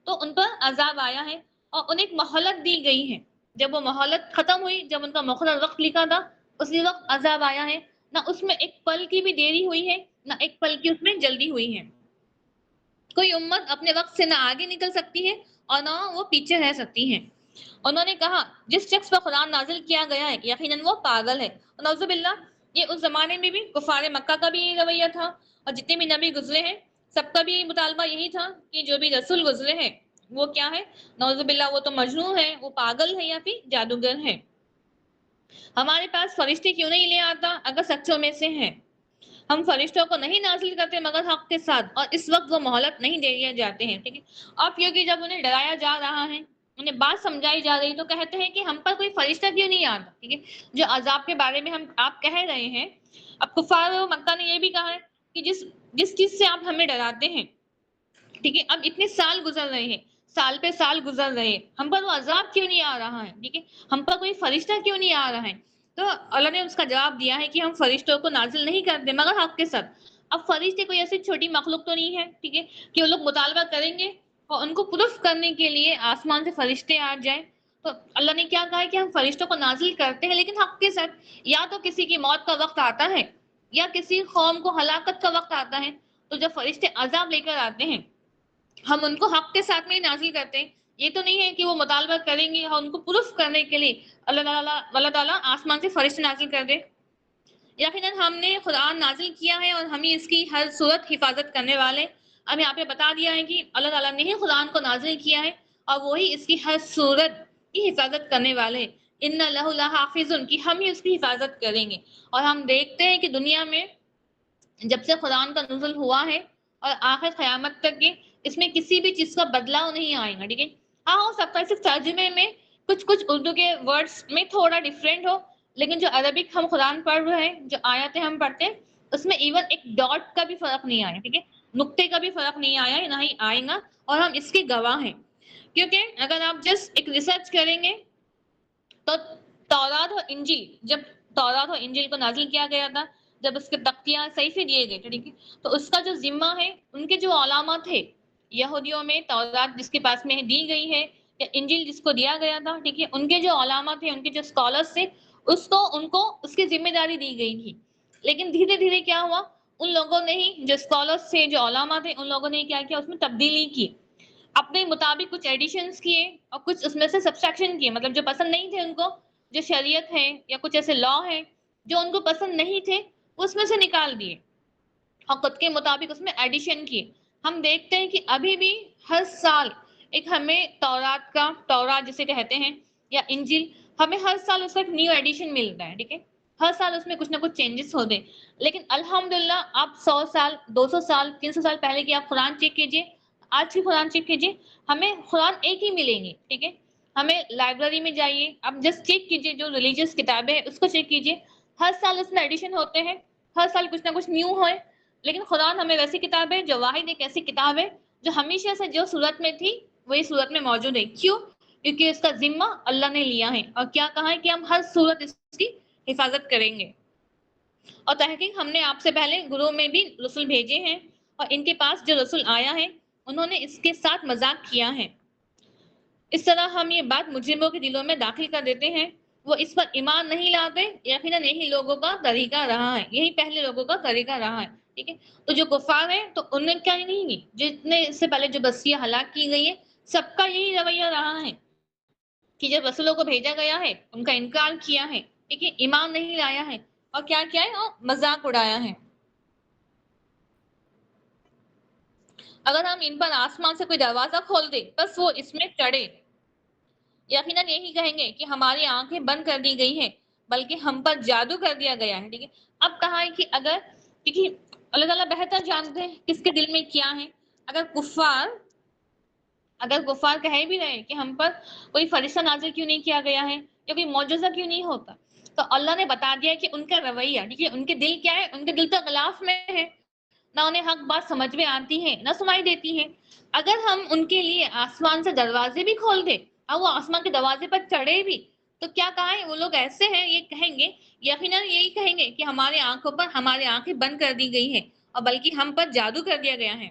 تو ان پر عذاب آیا ہے، اور انہیں ایک مہلت دی گئی ہے. جب وہ مہلت ختم ہوئی، جب ان کا مقرر وقت لکھا تھا، اسی وقت عذاب آیا ہے. نہ اس میں ایک پل کی بھی دیری ہوئی ہے، نہ ایک پل کی اس میں جلدی ہوئی ہے. کوئی امت اپنے وقت سے نہ آگے نکل سکتی ہے اور نہ وہ پیچھے رہ سکتی ہے. انہوں نے کہا جس شخص پر قرآن نازل کیا گیا ہے یقیناً وہ پاگل ہے. نعوذ باللہ، یہ اس زمانے میں بھی کفار مکہ کا بھی یہی رویہ تھا، اور جتنے بھی نبی گزرے ہیں سب کا بھی مطالبہ یہی تھا کہ جو بھی رسول گزرے ہیں وہ کیا ہے، نعوذ باللہ وہ تو مجنون ہے، وہ پاگل ہے یا پھر جادوگر ہے. ہمارے پاس فرشتے کیوں نہیں لے آتا اگر سچوں میں سے ہیں؟ ہم فرشتوں کو نہیں نازل کرتے مگر حق کے ساتھ، اور اس وقت وہ مہلت نہیں دے جاتے ہیں، ٹھیک ہے. اور کیونکہ جب انہیں ڈرایا جا رہا ہے، انہیں بات سمجھائی جا رہی، تو کہتے ہیں کہ ہم پر کوئی فرشتہ کیوں نہیں آتا، ٹھیک ہے، جو عذاب کے بارے میں آپ کہہ رہے ہیں. اب کفار مکہ نے یہ بھی کہا ہے کہ جس چیز سے آپ ہمیں ڈراتے ہیں، ٹھیک ہے، اب اتنے سال گزر رہے ہیں، سال پہ سال گزر رہے ہیں، ہم پر وہ عذاب کیوں نہیں آ رہا ہے، ٹھیک ہے، ہم پر کوئی فرشتہ کیوں نہیں آ رہا ہے. تو اللہ نے اس کا جواب دیا ہے کہ ہم فرشتوں کو نازل نہیں کرتے مگر حق کے ساتھ. اب فرشتے کوئی ایسی چھوٹی مخلوق تو نہیں ہے، ٹھیک ہے، کہ وہ لوگ مطالبہ کریں گے اور ان کو پروف کرنے کے لیے آسمان سے فرشتے آ جائیں. تو اللہ نے کیا کہا ہے کہ ہم فرشتوں کو نازل کرتے ہیں لیکن حق کے ساتھ. یا تو کسی کی موت کا وقت آتا ہے یا کسی قوم کو ہلاکت کا وقت آتا ہے، تو جب فرشتے عذاب لے کر آتے ہیں ہم ان کو حق کے ساتھ میں ہی نازل کرتے ہیں. یہ تو نہیں ہے کہ وہ مطالبہ کریں گے اور ان کو پروف کرنے کے لیے اللہ تعالیٰ آسمان سے فرشتے نازل کر دے. یقیناً ہم نے قرآن نازل کیا ہے اور ہم ہی اس کی ہر صورت حفاظت کرنے والے. اب یہاں پہ بتا دیا ہے کہ اللہ تعالیٰ نے ہی قرآن کو نازل کیا ہے اور وہی اس کی ہر صورت کی حفاظت کرنے والے. ان لہ لحافظ، کی ہم ہی اس کی حفاظت کریں گے. اور ہم دیکھتے ہیں کہ دنیا میں جب سے قرآن کا نزول ہوا ہے اور آخر قیامت تک کے، اس میں کسی بھی چیز کا بدلاؤ نہیں آئے گا، ٹھیک ہے. ہاں ہو سکتا ہے صرف ترجمے میں کچھ اردو کے ورڈز میں تھوڑا ڈفرینٹ ہو، لیکن جو عربک ہم قرآن پڑھ رہے ہیں، جو آیتیں ہم پڑھتے ہیں، اس میں ایون ایک ڈاٹ کا بھی فرق نہیں آیا، ٹھیک ہے، نقطے کا بھی فرق نہیں آیا، نہ ہی آئے گا، اور ہم اس کے گواہ ہیں. کیونکہ اگر آپ جسٹ ایک ریسرچ کریں گے تو تورات اور انجیل، جب تورات اور انجیل کو نازل کیا گیا تھا، جب اس کے تختیاں صحیفے دیے گئے تھے، ٹھیک ہے، تو اس کا جو ذمہ ہے، ان کے جو علامات تھے یہودیوں میں، تورات جس کے پاس میں دی گئی ہے یا انجیل جس کو دیا گیا تھا، ٹھیک ہے، ان کے جو علامات تھے، ان کے جو اسکالرس تھے، ان کو اس کی ذمہ داری دی گئی تھی. لیکن دھیرے دھیرے کیا ہوا، ان لوگوں نے ہی، جو اسکالرس تھے، جو علامات تھے، ان لوگوں نے کیا کیا، اس میں تبدیلی کی، اپنے مطابق کچھ ایڈیشنز کیے اور کچھ اس میں سے سبسٹریکشن کیے. مطلب جو پسند نہیں تھے ان کو، جو شریعت ہے یا کچھ ایسے لا ہیں جو ان کو پسند نہیں تھے، اس میں سے نکال دیے اور خود کے مطابق اس میں ایڈیشن کیے. ہم دیکھتے ہیں کہ ابھی بھی ہر سال ایک ہمیں تورات جسے کہتے ہیں یا انجیل، ہمیں ہر سال اس کا ایک نیو ایڈیشن ملتا ہے، ٹھیک ہے، ہر سال اس میں کچھ نہ کچھ چینجز ہوتے ہیں. لیکن الحمدللہ آپ 100 سال 200 سال 300 سال پہلے کی آپ قرآن چیک کیجئے، آج کی قرآن چیک کیجئے، ہمیں قرآن ایک ہی ملیں گے، ٹھیک ہے. ہمیں لائبریری میں جائیے، آپ جسٹ چیک کیجئے، جو ریلیجیس کتابیں ہیں اس کو چیک کیجئے، ہر سال اس میں ایڈیشن ہوتے ہیں، ہر سال کچھ نہ کچھ نیو ہے. لیکن قرآن ہمیں ویسی کتاب ہے جو واحد ایک ایسی کتاب ہے جو ہمیشہ سے جو صورت میں تھی وہی صورت میں موجود ہے. کیوں؟ کیونکہ اس کا ذمہ اللہ نے لیا ہے، اور کیا کہا ہے کہ ہم ہر صورت اس کی حفاظت کریں گے. اور تحقیق ہم نے آپ سے پہلے گروہ میں بھی رسول بھیجے ہیں، اور ان کے پاس جو رسول آیا ہے انہوں نے اس کے ساتھ مذاق کیا ہے. اس طرح ہم یہ بات مجرموں کے دلوں میں داخل کر دیتے ہیں، وہ اس پر ایمان نہیں لاتے. یقیناً یہی لوگوں کا طریقہ رہا ہے، یہی پہلے لوگوں کا طریقہ رہا ہے. ٹھیک ہے. تو جو کفار ہیں تو ان نے کیا نہیں کی، جتنے اس سے پہلے جو بستیاں ہلاک کی گئی ہیں سب کا یہی رویہ رہا ہے کہ جب رسولوں کو بھیجا گیا ہے ان کا انکار کیا ہے، ٹھیک ہے، ایمان نہیں لایا ہے، اور کیا کیا ہے، اور مذاق اڑایا ہے. اگر ہم ان پر آسمان سے کوئی دروازہ کھول دیں بس وہ اس میں چڑھے، یقیناً یہی کہیں گے کہ ہماری آنکھیں بند کر دی گئی ہیں بلکہ ہم پر جادو کر دیا گیا ہے. ٹھیک ہے. اب کہا ہے کہ اگر، کیونکہ اللہ تعالیٰ بہتر جانتے ہیں کس کے دل میں کیا ہے. اگر کفار کہہ بھی رہے کہ ہم پر کوئی فرشتہ نازل کیوں نہیں کیا گیا ہے یا کوئی معجزہ کیوں نہیں ہوتا، تو اللہ نے بتا دیا کہ ان کا رویہ، ٹھیک ہے، ان کے دل کیا ہے، ان کے دل تو غلاف میں ہے، نہ انہیں حق بات سمجھ میں آتی ہے نہ سنائی دیتی ہے. اگر ہم ان کے لیے آسمان سے دروازے بھی کھول دیں اور وہ آسمان کے دروازے پر چڑھے بھی، تو کیا کہا ہے، وہ لوگ ایسے ہیں، یہ کہیں گے، یقیناً یہی کہیں گے کہ ہمارے آنکھوں پر ہماری آنکھیں بند کر دی گئی ہیں اور بلکہ ہم پر جادو کر دیا گیا ہے.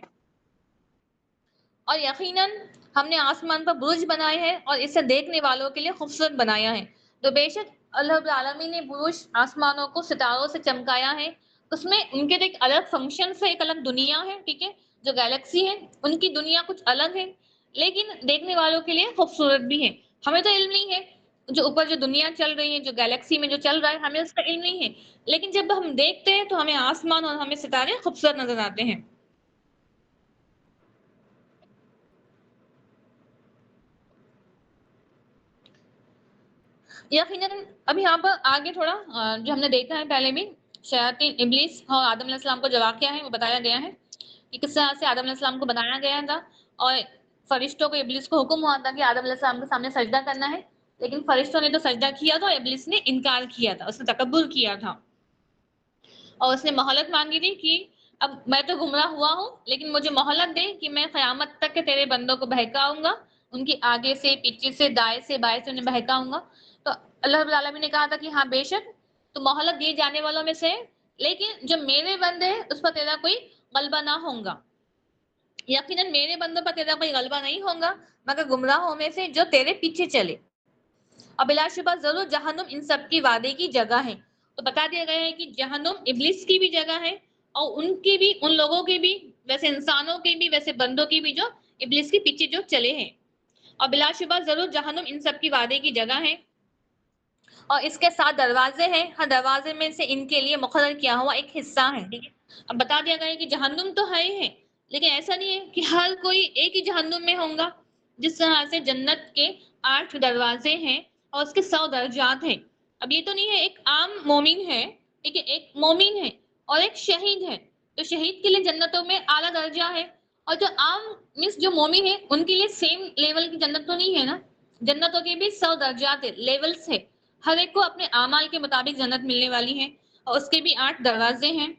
اور یقیناً ہم نے آسمان پر برج بنائے ہیں اور اسے دیکھنے والوں کے لیے خوبصورت بنایا ہے. تو بے شک اللہ رب العالمین نے برج آسمانوں کو ستاروں سے چمکایا ہے، اس میں ان کے ایک الگ فنکشن سے ایک الگ دنیا ہے، ٹھیک ہے، جو گیلیکسی ہے ان کی دنیا کچھ الگ ہے لیکن دیکھنے والوں کے لیے خوبصورت بھی ہے. ہمیں تو علم نہیں ہے جو اوپر جو دنیا چل رہی ہے، جو گیلیکسی میں جو چل رہا ہے، ہمیں اس کا علم نہیں ہے، لیکن جب ہم دیکھتے ہیں تو ہمیں آسمان اور ہمیں ستارے خوبصورت نظر آتے ہیں. یقیناً اب یہاں پر آگے تھوڑا جو ہم نے دیکھا ہے پہلے بھی، شیاطین، ابلیس اور آدم علیہ السلام کو جو واقعہ ہے وہ بتایا گیا ہے کہ کس طرح سے آدم علیہ السلام کو بنایا گیا تھا، اور فرشتوں کو، ابلیس کو حکم ہوا تھا کہ آدم علیہ السلام کے سامنے سجدہ کرنا ہے، لیکن فرشتوں نے تو سجدہ کیا تھا، ابلیس نے انکار کیا تھا، اس نے تکبر کیا تھا اور اس نے مہلت مانگی تھی کہ اب میں تو گمراہ ہوا ہوں لیکن مجھے مہلت دے کہ میں قیامت تک کے تیرے بندوں کو بہکاؤں گا، ان کی آگے سے، پیچھے سے، دائیں سے، بائیں سے انہیں بہکاؤں گا. تو اللہ رب العالمین نے کہا تھا کہ ہاں بے شک تو مہلت دیے جانے والوں میں سے، لیکن جو میرے بندے ہیں اس پر تیرا کوئی غلبہ نہ ہوگا. یقیناً میرے بندوں پر تیرا کوئی غلبہ نہیں ہوگا مگر گمراہوں میں سے جو تیرے پیچھے چلے، اور بلا شبہ ضرور جہنم ان سب کی وعدے کی جگہ ہے. تو بتا دیا گیا ہے کہ جہنم ابلیس کی بھی جگہ ہے اور ان کی بھی، ان لوگوں کی بھی، ویسے انسانوں کی بھی، ویسے بندوں کی بھی جو ابلیس کے پیچھے جو چلے ہیں، اور بلا شبہ ضرور جہنم ان سب کی وعدے کی جگہ ہے. اور اس کے 7 دروازے ہیں، ہر دروازے میں سے ان کے لیے مقرر کیا ہوا ایک حصہ ہے. ٹھیک ہے. اب بتا دیا گیا ہے کہ جہنم تو ہے ہی ہے لیکن ایسا نہیں ہے کہ ہر کوئی ایک ہی جہنم میں ہوگا. جس طرح سے جنت کے 8 دروازے ہیں اور اس کے 100 درجات ہیں. اب یہ تو نہیں ہے ایک عام مومن ہے، ٹھیک ہے، ایک مومن ہے اور ایک شہید ہے، تو شہید کے لیے جنتوں میں اعلیٰ درجہ ہے، اور جو عام مس جو مومن ہے ان کے لیے سیم لیول کی جنت تو نہیں ہے نا. جنتوں کے بھی 100 درجات ہے، لیولز ہے، ہر ایک کو اپنے اعمال کے مطابق جنت ملنے والی ہے، اور اس کے بھی 8 دروازے ہیں.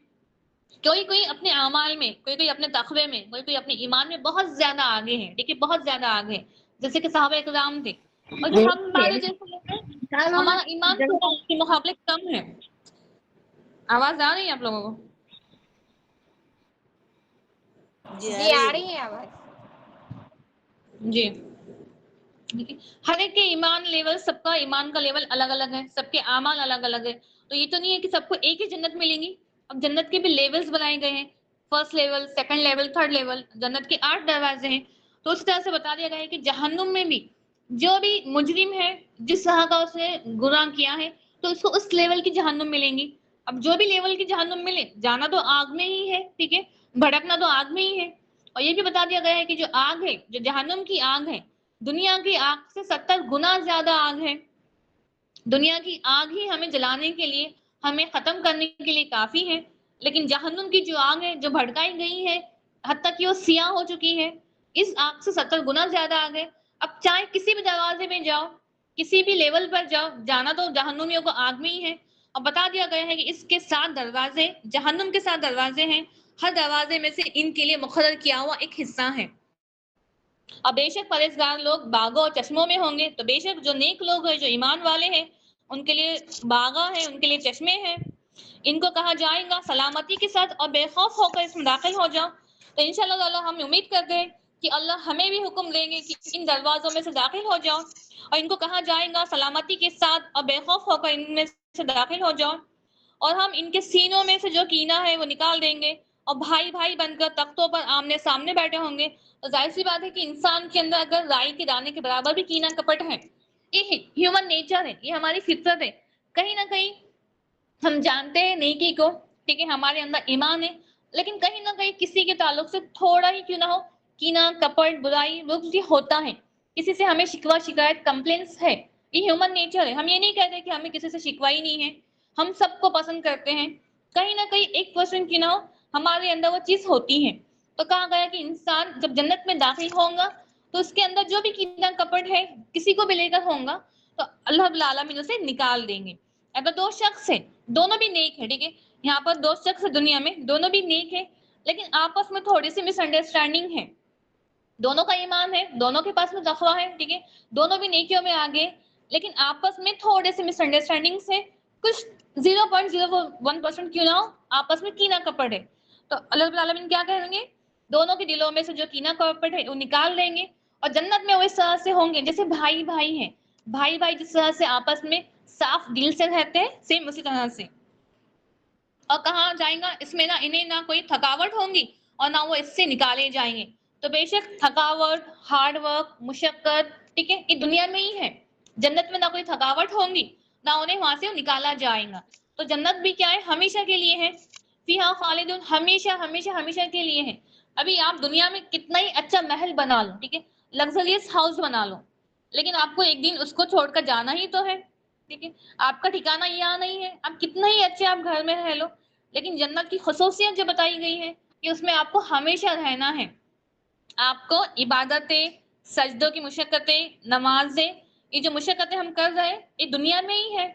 کوئی اپنے اعمال میں، کوئی اپنے تقوی میں، کوئی اپنے ایمان میں بہت زیادہ آگے ہے، ٹھیک ہے، بہت زیادہ آگے ہے، جیسے کہ صحابہ اکرام تھے. اور جو ہمارے جیسے لوگ ہیں ہمارا ایمان تو ان کے مقابلے کم ہے. آواز آ رہی ہے آپ لوگوں کو؟ جی آ رہی ہے آواز؟ جی. ہر ایک کے ایمان لیول، سب کا ایمان کا لیول الگ الگ ہے، سب کے اعمال الگ الگ ہے. تو یہ تو نہیں ہے کہ سب کو ایک ہی جنت ملیں گی. اب جنت کے بھی لیولز بنائے گئے ہیں، first level, second level, third level. جنت کے 8 دروازے ہیں. تو اس طرح سے بتا دیا گیا ہے کہ جہنم میں بھی جو بھی مجرم ہے، جس طرح کا اس نے گناہ کیا ہے، تو اس کو اس لیول کی جہنم ملیں گی. اب جو بھی لیول کی جہنم ملے، جانا تو آگ میں ہی ہے، ٹھیک ہے، بھڑکنا تو آگ میں ہی ہے. اور یہ بھی بتا دیا گیا ہے کہ جو آگ ہے، جو جہنم کی آگ ہے، دنیا کی آگ سے 70 گنا زیادہ آگ ہے. دنیا کی آگ ہی ہمیں جلانے کے لیے، ہمیں ختم کرنے کے لیے کافی ہے، لیکن جہنم کی جو آگ ہے، جو بھڑکائی گئی ہے، حتیٰ کہ وہ سیاہ ہو چکی ہے، اس آگ سے 70 گنا زیادہ آگ ہے. اب چاہے کسی بھی دروازے میں جاؤ، کسی بھی لیول پر جاؤ، جانا تو جہنمیوں کو آگ میں ہی ہے. اور بتا دیا گیا ہے کہ اس کے 7 دروازے، جہنم کے 7 دروازے ہیں، ہر دروازے میں سے ان کے لیے مقرر کیا ہوا ایک حصہ ہے. اور بے شک پرہیزگار لوگ باغوں اور چشموں میں ہوں گے. تو بے شک جو نیک لوگ ہیں، جو ایمان والے ہیں، ان کے لیے باغاں ہیں، ان کے لیے چشمے ہیں. ان کو کہا جائے گا سلامتی کے ساتھ اور بے خوف ہو کر اس میں داخل ہو جاؤ. تو انشاءاللہ تعالی ہم امید کرتے ہیں کہ اللہ ہمیں بھی حکم دیں گے کہ ان دروازوں میں سے داخل ہو جاؤ، اور ان کو کہا جائے گا سلامتی کے ساتھ اور بے خوف ہو کر ان میں سے داخل ہو جاؤ، اور ہم ان کے سینوں میں سے جو کینہ ہے وہ نکال دیں گے، اور بھائی بھائی بن کر تختوں پر آمنے سامنے بیٹھے ہوں گے، تو ظاہر سی بات ہے کہ انسان کے اندر اگر رائی کے دانے کے برابر بھی کینہ کپٹ ہے، یہ ہیومن نیچر ہے، یہ ہماری فطرت ہے، کہیں نہ کہیں ہم جانتے ہیں نیکی کو، ٹھیک ہے، ہمارے اندر ایمان ہے، لیکن کہیں نہ کہیں کسی کے تعلق سے تھوڑا ہی کیوں نہ ہو کینہ کپٹ برائی بغض یہ ہوتا ہے، کسی سے ہمیں شکوہ شکایت کمپلینس ہے، یہ ہیومن نیچر ہے۔ ہم یہ نہیں کہتے کہ ہمیں کسی سے شکوہ ہی نہیں ہے، ہم سب کو پسند کرتے ہیں، کہیں نہ کہیں 1% کیوں نہ ہو ہمارے اندر وہ چیز ہوتی ہے۔ تو کہا گیا کہ انسان جب جنت میں داخل ہوگا تو اس کے اندر جو بھی کینہ کپٹ ہے کسی کو بھی لے کر ہوگا تو اللہ رب العالمین اسے نکال دیں گے۔ اگر دو شخص ہیں، دونوں بھی نیک ہے، ٹھیک ہے، یہاں پر دو شخص دنیا میں دونوں بھی نیک ہے، لیکن آپس میں تھوڑی سی مس انڈرسٹینڈنگ ہے، دونوں کا ایمان ہے، دونوں کے پاس میں تقویٰ ہے، ٹھیک ہے، دونوں بھی نیکیوں میں آگے، لیکن آپس میں تھوڑے سے مس انڈرسٹینڈنگ سے کچھ 0.01% کیوں نہ ہو آپس میں کینہ کپٹ ہے، تو اللہ رب العالمین کیا کہیں گے، دونوں کے دلوں میں سے جو کینہ کپٹ ہے وہ نکال دیں گے، اور جنت میں وہ اس طرح سے ہوں گے جیسے بھائی بھائی ہیں، بھائی بھائی جس طرح سے آپس میں صاف دل سے رہتے ہیں سیم اسی طرح سے۔ اور کہاں جائیں گا، اس میں نہ انہیں نہ کوئی تھکاوٹ ہوں گی اور نہ وہ اس سے نکالے جائیں گے۔ تو بے شک تھکاوٹ، ہارڈ ورک، مشقت، ٹھیک ہے، یہ دنیا میں ہی ہے، جنت میں نہ کوئی تھکاوٹ ہوں گی نہ انہیں وہاں سے نکالا جائے گا۔ تو جنت بھی کیا ہے، ہمیشہ کے لیے ہے، فیہا خالدون، ہمیشہ ہمیشہ ہمیشہ کے لیے ہے۔ ابھی آپ دنیا میں کتنا ہی اچھا محل بنا لو، ٹھیک ہے، لگژریس ہاؤس بنا لو، لیکن آپ کو ایک دن اس کو چھوڑ کر جانا ہی تو ہے، ٹھیک ہے، آپ کا ٹھکانہ یہاں نہیں ہے، آپ کتنا ہی اچھے آپ گھر میں رہ لو، لیکن جنت کی خصوصیت جو بتائی گئی ہے کہ اس میں آپ کو ہمیشہ رہنا ہے، آپ کو عبادتیں، سجدوں کی مشقتیں، نمازیں، یہ جو مشقتیں ہم کر رہے ہیں یہ دنیا میں ہی ہے،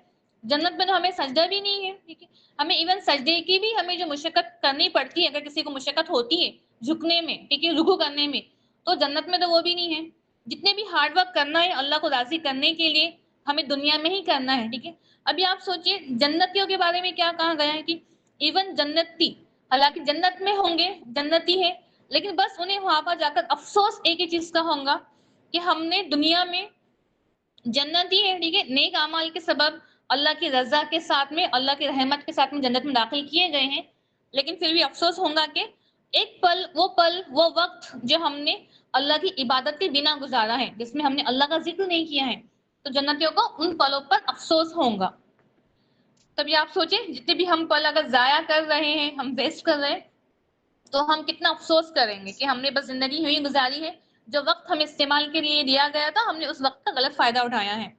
جنت میں تو ہمیں سجدہ بھی نہیں ہے، ٹھیک ہے، ہمیں ایون سجدے کی بھی ہمیں جو مشقت کرنی پڑتی ہے، اگر کسی کو مشقت ہوتی ہے جھکنے میں، ٹھیک ہے، رکوع کرنے میں، تو جنت میں تو وہ بھی نہیں ہے۔ جتنے بھی ہارڈ ورک کرنا ہے اللہ کو راضی کرنے کے لیے ہمیں دنیا میں ہی کرنا ہے، ٹھیک ہے۔ ابھی آپ سوچئے جنتیوں کے بارے میں کیا کہا گیا ہے کہ ایون جنتی، حالانکہ جنت میں ہوں گے، جنتی ہے، لیکن بس انہیں وہاں پر جا کر افسوس ایک ہی چیز کا ہوگا کہ ہم نے دنیا میں جنتی ہے، ٹھیک ہے، نیک اعمال کے سبب اللہ کی رضا کے ساتھ میں، اللہ کی رحمت کے ساتھ میں جنت میں داخل کیے گئے ہیں، لیکن پھر بھی افسوس ہوگا کہ ایک پل، وہ وقت جو ہم نے اللہ کی عبادت کے بنا گزارا ہے، جس میں ہم نے اللہ کا ذکر نہیں کیا ہے، تو جنتیوں کو ان پلوں پر افسوس ہوگا۔ تب یہ آپ سوچیں جتنے بھی ہم پل اگر ضائع کر رہے ہیں، ہم ویسٹ کر رہے ہیں، تو ہم کتنا افسوس کریں گے کہ ہم نے بس زندگی ہوئی گزاری ہے، جو وقت ہمیں استعمال کے لیے دیا گیا تھا ہم نے اس وقت کا غلط فائدہ اٹھایا ہے۔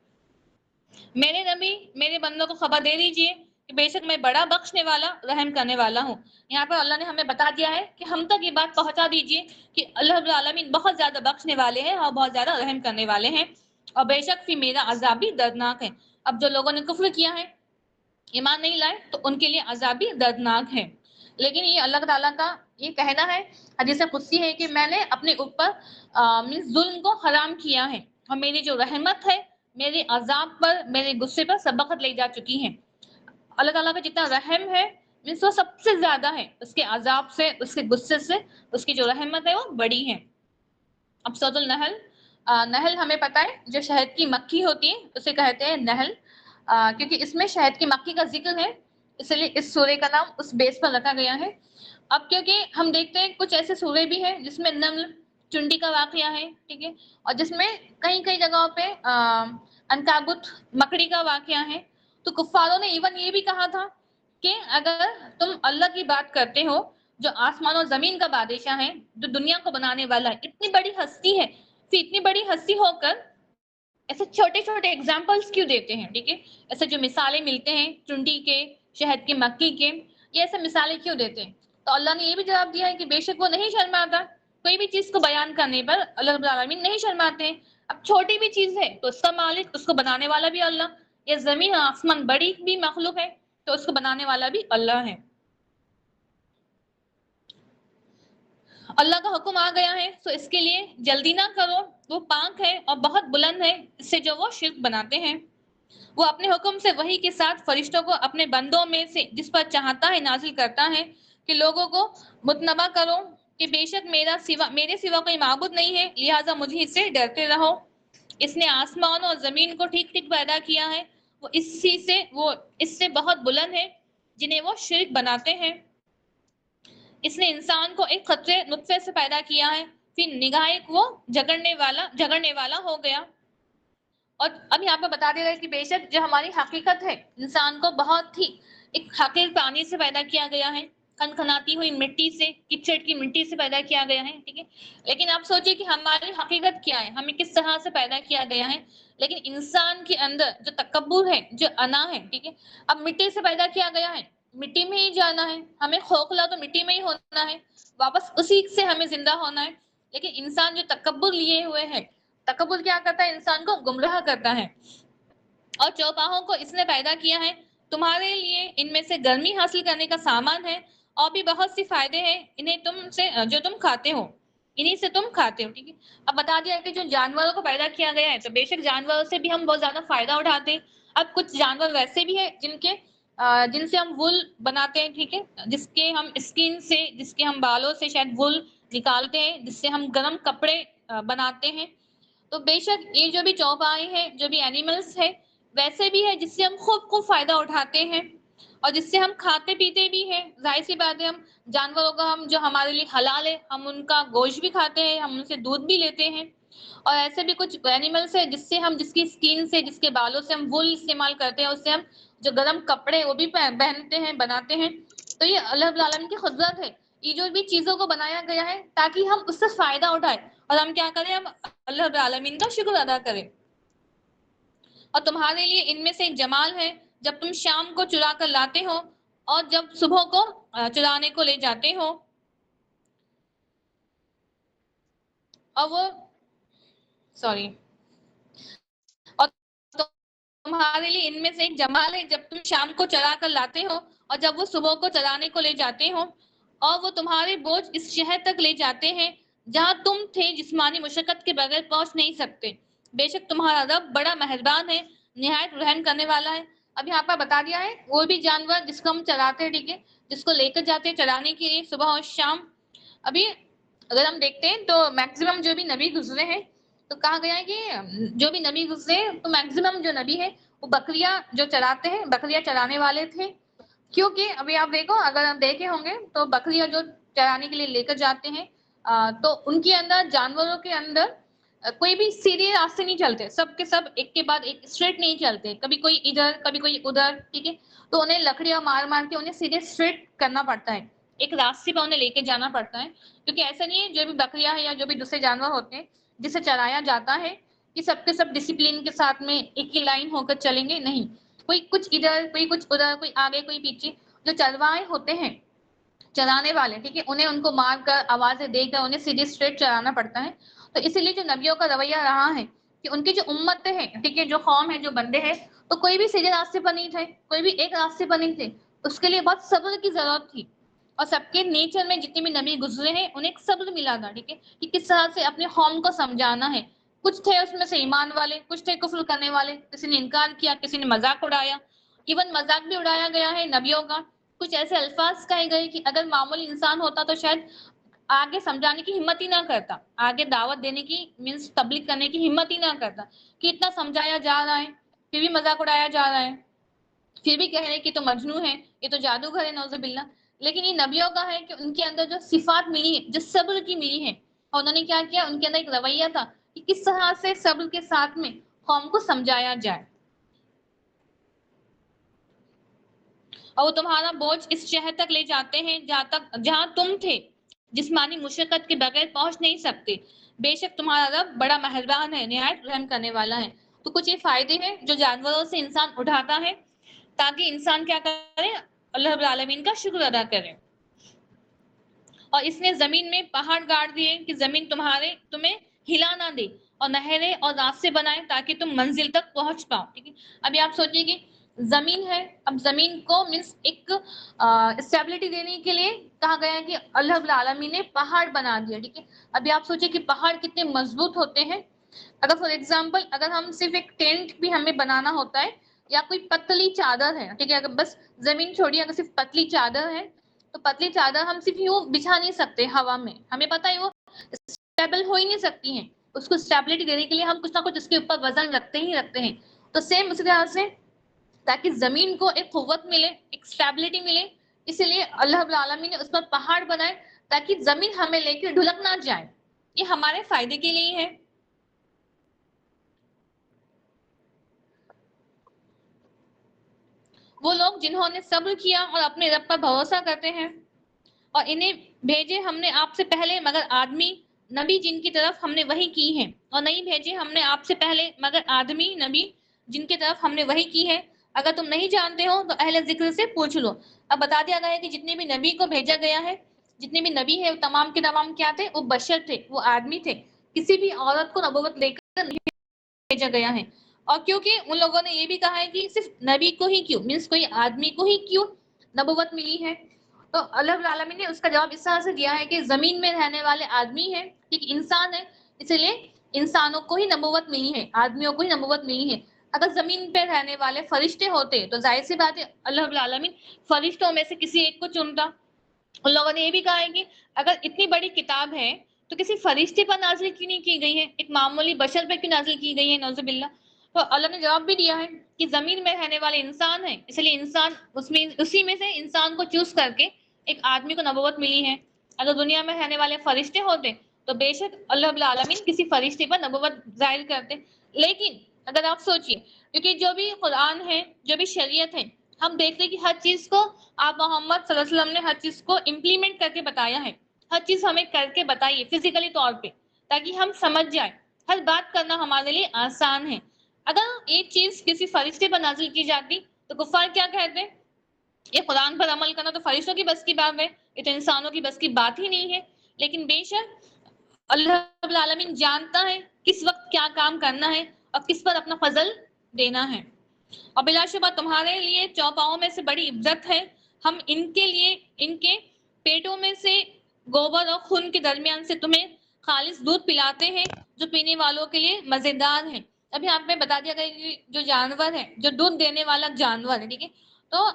میرے نبی میرے بندوں کو خبر دے دیجئے کہ بے شک میں بڑا بخشنے والا، رحم کرنے والا ہوں۔ یہاں پر اللہ نے ہمیں بتا دیا ہے کہ ہم تک یہ بات پہنچا دیجئے کہ اللہ رب العالمین بہت زیادہ بخشنے والے ہیں اور بہت زیادہ رحم کرنے والے ہیں، اور بے شک پھر میرا عذاب بھی دردناک ہے۔ اب جو لوگوں نے کفر کیا ہے، ایمان نہیں لائے، تو ان کے لیے عذاب بھی دردناک ہے، لیکن یہ اللہ تعالیٰ کا یہ کہنا ہے، حدیث قدسی ہے کہ میں نے اپنے اوپر ظلم کو حرام کیا ہے، اور میری جو رحمت ہے میرے عذاب پر، میرے غصے پر سبقت لے جا چکی ہے۔ اللہ تعالیٰ کا جتنا رحم ہے وہ سب سے زیادہ ہے، اس کے عذاب سے، اس کے غصے سے اس کی جو رحمت ہے وہ بڑی ہے۔ اب سورۃ النحل، نحل ہمیں پتہ ہے جو شہد کی مکھی ہوتی ہے اسے کہتے ہیں نحل، کیونکہ اس میں شہد کی مکھی کا ذکر ہے، اس لیے اس سورے کا نام اس بیس پر رکھا گیا ہے۔ اب کیونکہ ہم دیکھتے ہیں کچھ ایسے سورے بھی ہیں جس میں نمل، چنڈی کا واقعہ ہے، ٹھیک ہے، اور جس میں کئی جگہوں پہ عنکبوت، مکڑی کا واقعہ ہے، تو کفاروں نے ایون یہ بھی کہا تھا کہ اگر تم اللہ کی بات کرتے ہو جو آسمان و زمین کا بادشاہ ہے، جو دنیا کو بنانے والا ہے، اتنی بڑی ہستی ہے، پھر اتنی بڑی ہستی ہو کر ایسے چھوٹے چھوٹے ایگزامپلس کیوں دیتے ہیں، ٹھیک ہے، ایسے جو مثالیں ملتے ہیں چنڈی کے، شہد کی مکھی کے، یہ ایسے مثالیں کیوں دیتے ہیں؟ تو اللہ نے یہ بھی جواب دیا ہے کہ بے شک وہ نہیں شرماتا، کوئی بھی چیز کو بیان کرنے پر اللہ رب العالمین نہیں شرماتے ہیں۔ اب چھوٹی بھی چیز ہے تو اس کا مالک، اس کو بنانے والا بھی اللہ، یہ زمین اور آسمان بڑی بھی مخلوق ہے تو اس کو بنانے والا بھی اللہ ہے۔ اللہ کا حکم آ گیا ہے تو اس کے لیے جلدی نہ کرو، وہ پاک ہے اور بہت بلند ہے اس سے جو وہ شرک بناتے ہیں۔ وہ اپنے حکم سے وحی کے ساتھ فرشتوں کو اپنے بندوں میں سے جس پر چاہتا ہے نازل کرتا ہے کہ لوگوں کو متنبہ کرو کہ بے شک میرے سوا کوئی معبود نہیں ہے، لہٰذا مجھے سے ڈرتے رہو۔ اس نے آسمان اور زمین کو ٹھیک ٹھیک پیدا کیا ہے، وہ اس سے بہت بلند ہے جنہیں وہ شرک بناتے ہیں۔ اس نے انسان کو ایک قطرے نطفے سے پیدا کیا ہے، پھر نگاہ وہ جگڑنے والا ہو گیا. اور اب یہاں پہ بتا دے رہا ہے کہ بے شک جو ہماری حقیقت ہے، انسان کو بہت ہی ایک حقیر پانی سے پیدا کیا گیا ہے، کھنکھناتی ہوئی مٹی سے، کچڑ کی مٹی سے پیدا کیا گیا ہے. ٹھیک ہے، لیکن آپ سوچئے کہ ہماری حقیقت کیا ہے، ہمیں کس طرح سے پیدا کیا گیا ہے. لیکن انسان کے اندر جو تکبر ہے، جو انا ہے، ٹھیک ہے، اب مٹی سے پیدا کیا گیا ہے، مٹی میں ہی جانا ہے، ہمیں کھوکھلا تو مٹی میں ہی ہونا ہے، واپس اسی سے ہمیں زندہ ہونا ہے. لیکن انسان جو تکبر لیے ہوئے ہے، تکبر کیا کرتا ہے؟ انسان کو گمراہ کرتا ہے. اور چوپاہوں کو اس نے پیدا کیا ہے تمہارے لیے، ان میں سے گرمی حاصل کرنے کا سامان ہے، اور بھی بہت سی فائدے ہیں انہیں تم سے جو تم کھاتے ہو، انہی سے تم کھاتے ہو. ٹھیک ہے، اب بتا دیا کہ جو جانوروں کو پیدا کیا گیا ہے، تو بے شک جانوروں سے بھی ہم بہت زیادہ فائدہ اٹھاتے ہیں. اب کچھ جانور ویسے بھی ہیں جن سے ہم وول بناتے ہیں، ٹھیک ہے، جس کے ہم اسکن سے، جس کے ہم بالوں سے شاید وول نکالتے ہیں، جس سے ہم گرم کپڑے بناتے ہیں. تو بے شک یہ جو بھی چوپائے ہیں، جو بھی اینیملز ہے، ویسے بھی ہے جس سے ہم خوب فائدہ اٹھاتے ہیں، اور جس سے ہم کھاتے پیتے بھی ہیں. ظاہر سی بات ہے، ہم جانوروں کا جو ہمارے لیے حلال ہے، ہم ان کا گوشت بھی کھاتے ہیں، ہم ان سے دودھ بھی لیتے ہیں. اور ایسے بھی کچھ اینیملز ہیں جس کی اسکن سے، جس کے بالوں سے ہم وول استعمال کرتے ہیں، اس سے ہم جو گرم کپڑے وہ بھی پہنتے ہیں، بناتے ہیں. تو یہ اللہ رب العالمین کی قدرت ہے. یہ جو بھی چیزوں کو بنایا گیا ہے تاکہ ہم اس سے فائدہ اٹھائیں، اور ہم کیا کریں؟ ہم اللہ رب العالمین کا شکر ادا کریں. اور تمہارے لیے ان میں سے ایک جمال ہے جب تم شام کو چرا کر لاتے ہو اور جب صبح کو چرانے کو لے جاتے ہو. اور وہ اور تمہارے لیے ان میں سے ایک جمال ہے جب تم شام کو چرا کر لاتے ہو اور جب وہ صبح کو چرانے کو لے جاتے ہو، اور وہ تمہارے بوجھ اس شہر تک لے جاتے ہیں جہاں تم تھے جسمانی مشقت کے بغیر پہنچ نہیں سکتے. بے شک تمہارا رب بڑا مہربان ہے، نہایت رحم کرنے والا ہے. اب یہاں پر بتا دیا ہے وہ بھی جانور جس کو ہم چراتے ہیں، ٹھیک ہے، جس کو لے کر جاتے ہیں چرانے کے لیے صبح اور شام. ابھی اگر ہم دیکھتے ہیں تو میکسیمم جو بھی نبی گزرے ہیں، تو کہا گیا ہے کہ جو بھی نبی گزرے تو میکسیمم جو نبی ہے وہ بکریاں جو چراتے ہیں، بکریاں چرانے والے تھے. کیونکہ ابھی آپ دیکھو، اگر آپ دیکھے ہوں گے تو بکریاں جو چرانے کے لیے لے کر جاتے ہیں، تو ان کے اندر، جانوروں کے اندر کوئی بھی سیدھے راستے نہیں چلتے، سب کے سب ایک کے بعد ایک اسٹریٹ نہیں چلتے، کبھی کوئی ادھر کبھی کوئی ادھر. ٹھیک ہے، تو انہیں لکڑیاں مار مار کے انہیں سیدھے اسٹریٹ کرنا پڑتا ہے، ایک راستے پہ انہیں لے کے جانا پڑتا ہے. کیونکہ ایسا نہیں ہے جو بھی بکریاں ہیں یا جو بھی دوسرے جانور ہوتے ہیں جسے چرایا جاتا ہے کہ سب کے سب ڈسپلین کے ساتھ میں ایک ہی لائن ہو کر چلیں گے، نہیں، کوئی کچھ ادھر، کوئی کچھ ادھر، کوئی آگے کوئی پیچھے. جو چروائے ہوتے ہیں، چرانے والے، ٹھیک ہے، انہیں ان کو مار کر، آوازیں دے کر انہیں سیدھے اسٹریٹ چرانا پڑتا ہے. تو اسی لیے جو نبیوں کا رویہ رہا ہے کہ ان کی جو امت ہے، ٹھیک ہے، جو قوم ہے، جو بندے ہیں، تو کوئی بھی سیدھے راستے پر نہیں تھے، کوئی بھی ایک راستے پر نہیں تھے. اس کے لیے بہت صبر کی ضرورت تھی. اور سب کے نیچر میں جتنے بھی نبی گزرے ہیں انہیں ایک صبر ملا تھا، ٹھیک ہے، کہ کس طرح سے اپنے قوم کو سمجھانا ہے. کچھ تھے اس میں سے ایمان والے، کچھ تھے کفر کرنے والے، کسی نے انکار کیا، کسی نے مذاق اڑایا. ایون مذاق بھی اڑایا گیا ہے نبیوں کا. کچھ ایسے الفاظ کہے گئے کہ اگر معمولی انسان ہوتا تو شاید آگے سمجھانے کی ہمت ہی نہ کرتا، آگے دعوت دینے کی مینس تبلیغ کرنے کی ہمت ہی نہ کرتا، کہ اتنا سمجھایا جا رہا ہے پھر بھی مذاق اڑایا جا رہا ہے، پھر بھی کہہ رہے کہ تو مجنون ہے، یہ تو جادوگر ہے، نعوذ باللہ. لیکن یہ نبیوں کا ہے کہ ان کے اندر جو صفات ملی ہے، جو صبر کی ملی ہے، اور انہوں نے کیا کیا، ان کے اندر ایک رویہ تھا کہ کس طرح سے صبر کے ساتھ میں قوم کو سمجھایا جائے. اور وہ تمہارا بوجھ اس شہر تک لے جاتے ہیں جہاں تم تھے جسمانی مشقت کے بغیر پہنچ نہیں سکتے. بے شک تمہارا رب بڑا مہربان ہے، نہایت رحم کرنے والا ہے. تو کچھ یہ فائدے ہیں جو جانوروں سے انسان اٹھاتا ہے تاکہ انسان کیا کرے؟ اللہ رب العالمین کا شکر ادا کرے. اور اس نے زمین میں پہاڑ گاڑ دیے کہ زمین تمہیں ہلا نہ دے، اور نہریں اور راستے بنائے تاکہ تم منزل تک پہنچ پاؤ. ٹھیک ہے، ابھی آپ سوچیے کہ زمین ہے، اب زمین کو مینس ایک اسٹیبلٹی دینے کے لیے کہا گیا ہے کہ اللہ رب العالمین نے پہاڑ بنا دیا. ٹھیک ہے، ابھی آپ سوچیے کہ پہاڑ کتنے مضبوط ہوتے ہیں. اگر فار ایگزامپل اگر ہم صرف ایک ٹینٹ بھی ہمیں بنانا ہوتا ہے یا کوئی پتلی چادر ہے، ٹھیک ہے، اگر بس زمین چھوڑیے، اگر صرف پتلی چادر ہے تو پتلی چادر ہم صرف یوں بچھا نہیں سکتے ہوا میں، ہمیں پتہ ہے وہ اسٹیبل ہو ہی نہیں سکتی ہیں. اس کو اسٹیبلٹی دینے کے لیے ہم کچھ نہ کچھ اس کے اوپر وزن رکھتے ہیں. تو سیم اسی طرح سے تاکہ زمین کو ایک قوت ملے، ایک اسٹیبلٹی ملے، اس لیے اللہ رب العالمین نے اس پر پہاڑ بنائے تاکہ زمین ہمیں لے کے ڈھلک نہ جائے، یہ ہمارے فائدے کے لیے ہے۔ وہ لوگ جنہوں نے صبر کیا اور اپنے رب پر بھروسہ کرتے ہیں، اور انہیں بھیجے ہم نے آپ سے پہلے مگر آدمی نبی جن کی طرف ہم نے وحی کی ہے، اور نہیں بھیجے ہم نے آپ سے پہلے مگر آدمی نبی جن کی طرف ہم نے وحی کی ہے۔ اگر تم نہیں جانتے ہو تو اہل ذکر سے پوچھ لو۔ اب بتا دیا گیا ہے کہ جتنے بھی نبی کو بھیجا گیا ہے، جتنے بھی نبی ہے، وہ تمام کے تمام کیا تھے؟ وہ بشر تھے، وہ آدمی تھے، کسی بھی عورت کو نبوت لے کر نہیں بھیجا گیا ہے۔ اور کیونکہ ان لوگوں نے یہ بھی کہا ہے کہ صرف نبی کو ہی کیوں، مینس کوئی آدمی کو ہی کیوں نبوت ملی ہے، تو اللہ رب العالمین نے اس کا جواب اس طرح سے دیا ہے کہ زمین میں رہنے والے آدمی ہیں، ایک انسان ہے، اس لیے انسانوں کو ہی نبوت ملی ہے، آدمیوں کو ہی نبوت ملی ہے۔ اگر زمین پہ رہنے والے فرشتے ہوتے تو ظاہر سی بات ہے اللہ رب العالمین فرشتوں میں سے کسی ایک کو چنتا۔ ان لوگوں نے یہ بھی کہا ہے کہ اگر اتنی بڑی کتاب ہے تو کسی فرشتے پر نازل کیوں نہیں کی گئی ہے، ایک معمولی بشر پہ کیوں نازل کی گئی ہے، نعوذ باللہ۔ تو اللہ نے جواب بھی دیا ہے کہ زمین میں رہنے والے انسان ہیں، اس لیے انسان اسی میں سے انسان کو چوز کر کے ایک آدمی کو نبوت ملی ہے۔ اگر دنیا میں رہنے والے فرشتے ہوتے تو بے شک اللہ رب العالمین کسی فرشتے پر نبوت ظاہر کرتے۔ لیکن اگر آپ سوچئے، کیونکہ جو بھی قرآن ہے، جو بھی شریعت ہے، ہم دیکھتے ہیں کہ ہر چیز کو آپ محمد صلی اللہ علیہ وسلم نے ہر چیز کو امپلیمنٹ کر کے بتایا ہے، ہر چیز ہمیں کر کے بتائیے فزیکلی طور پہ، تاکہ ہم سمجھ جائیں، ہر بات کرنا ہمارے لیے آسان ہے۔ اگر ایک چیز کسی فرشتے پر نازل کی جاتی تو کفار کیا کہتے؟ یہ قرآن پر عمل کرنا تو فرشتوں کی بس کی بات ہے، یہ تو انسانوں کی بس کی بات ہی نہیں ہے۔ لیکن بے شک اللہ رب العالمین جانتا ہے کس وقت کیا کام کرنا ہے اور کس پر اپنا فضل دینا ہے۔ اور بلا شبہ تمہارے لیے چوپاؤں میں سے بڑی عزت ہے، ہم ان کے لیے ان کے پیٹوں میں سے گوبر اور خون کے درمیان سے تمہیں خالص دودھ پلاتے ہیں جو پینے والوں کے لیے مزیدار ہے۔ ابھی یہاں پہ بتا دیا گیا کہ جو جانور ہے، جو دودھ دینے والا جانور ہے، ٹھیک ہے، تو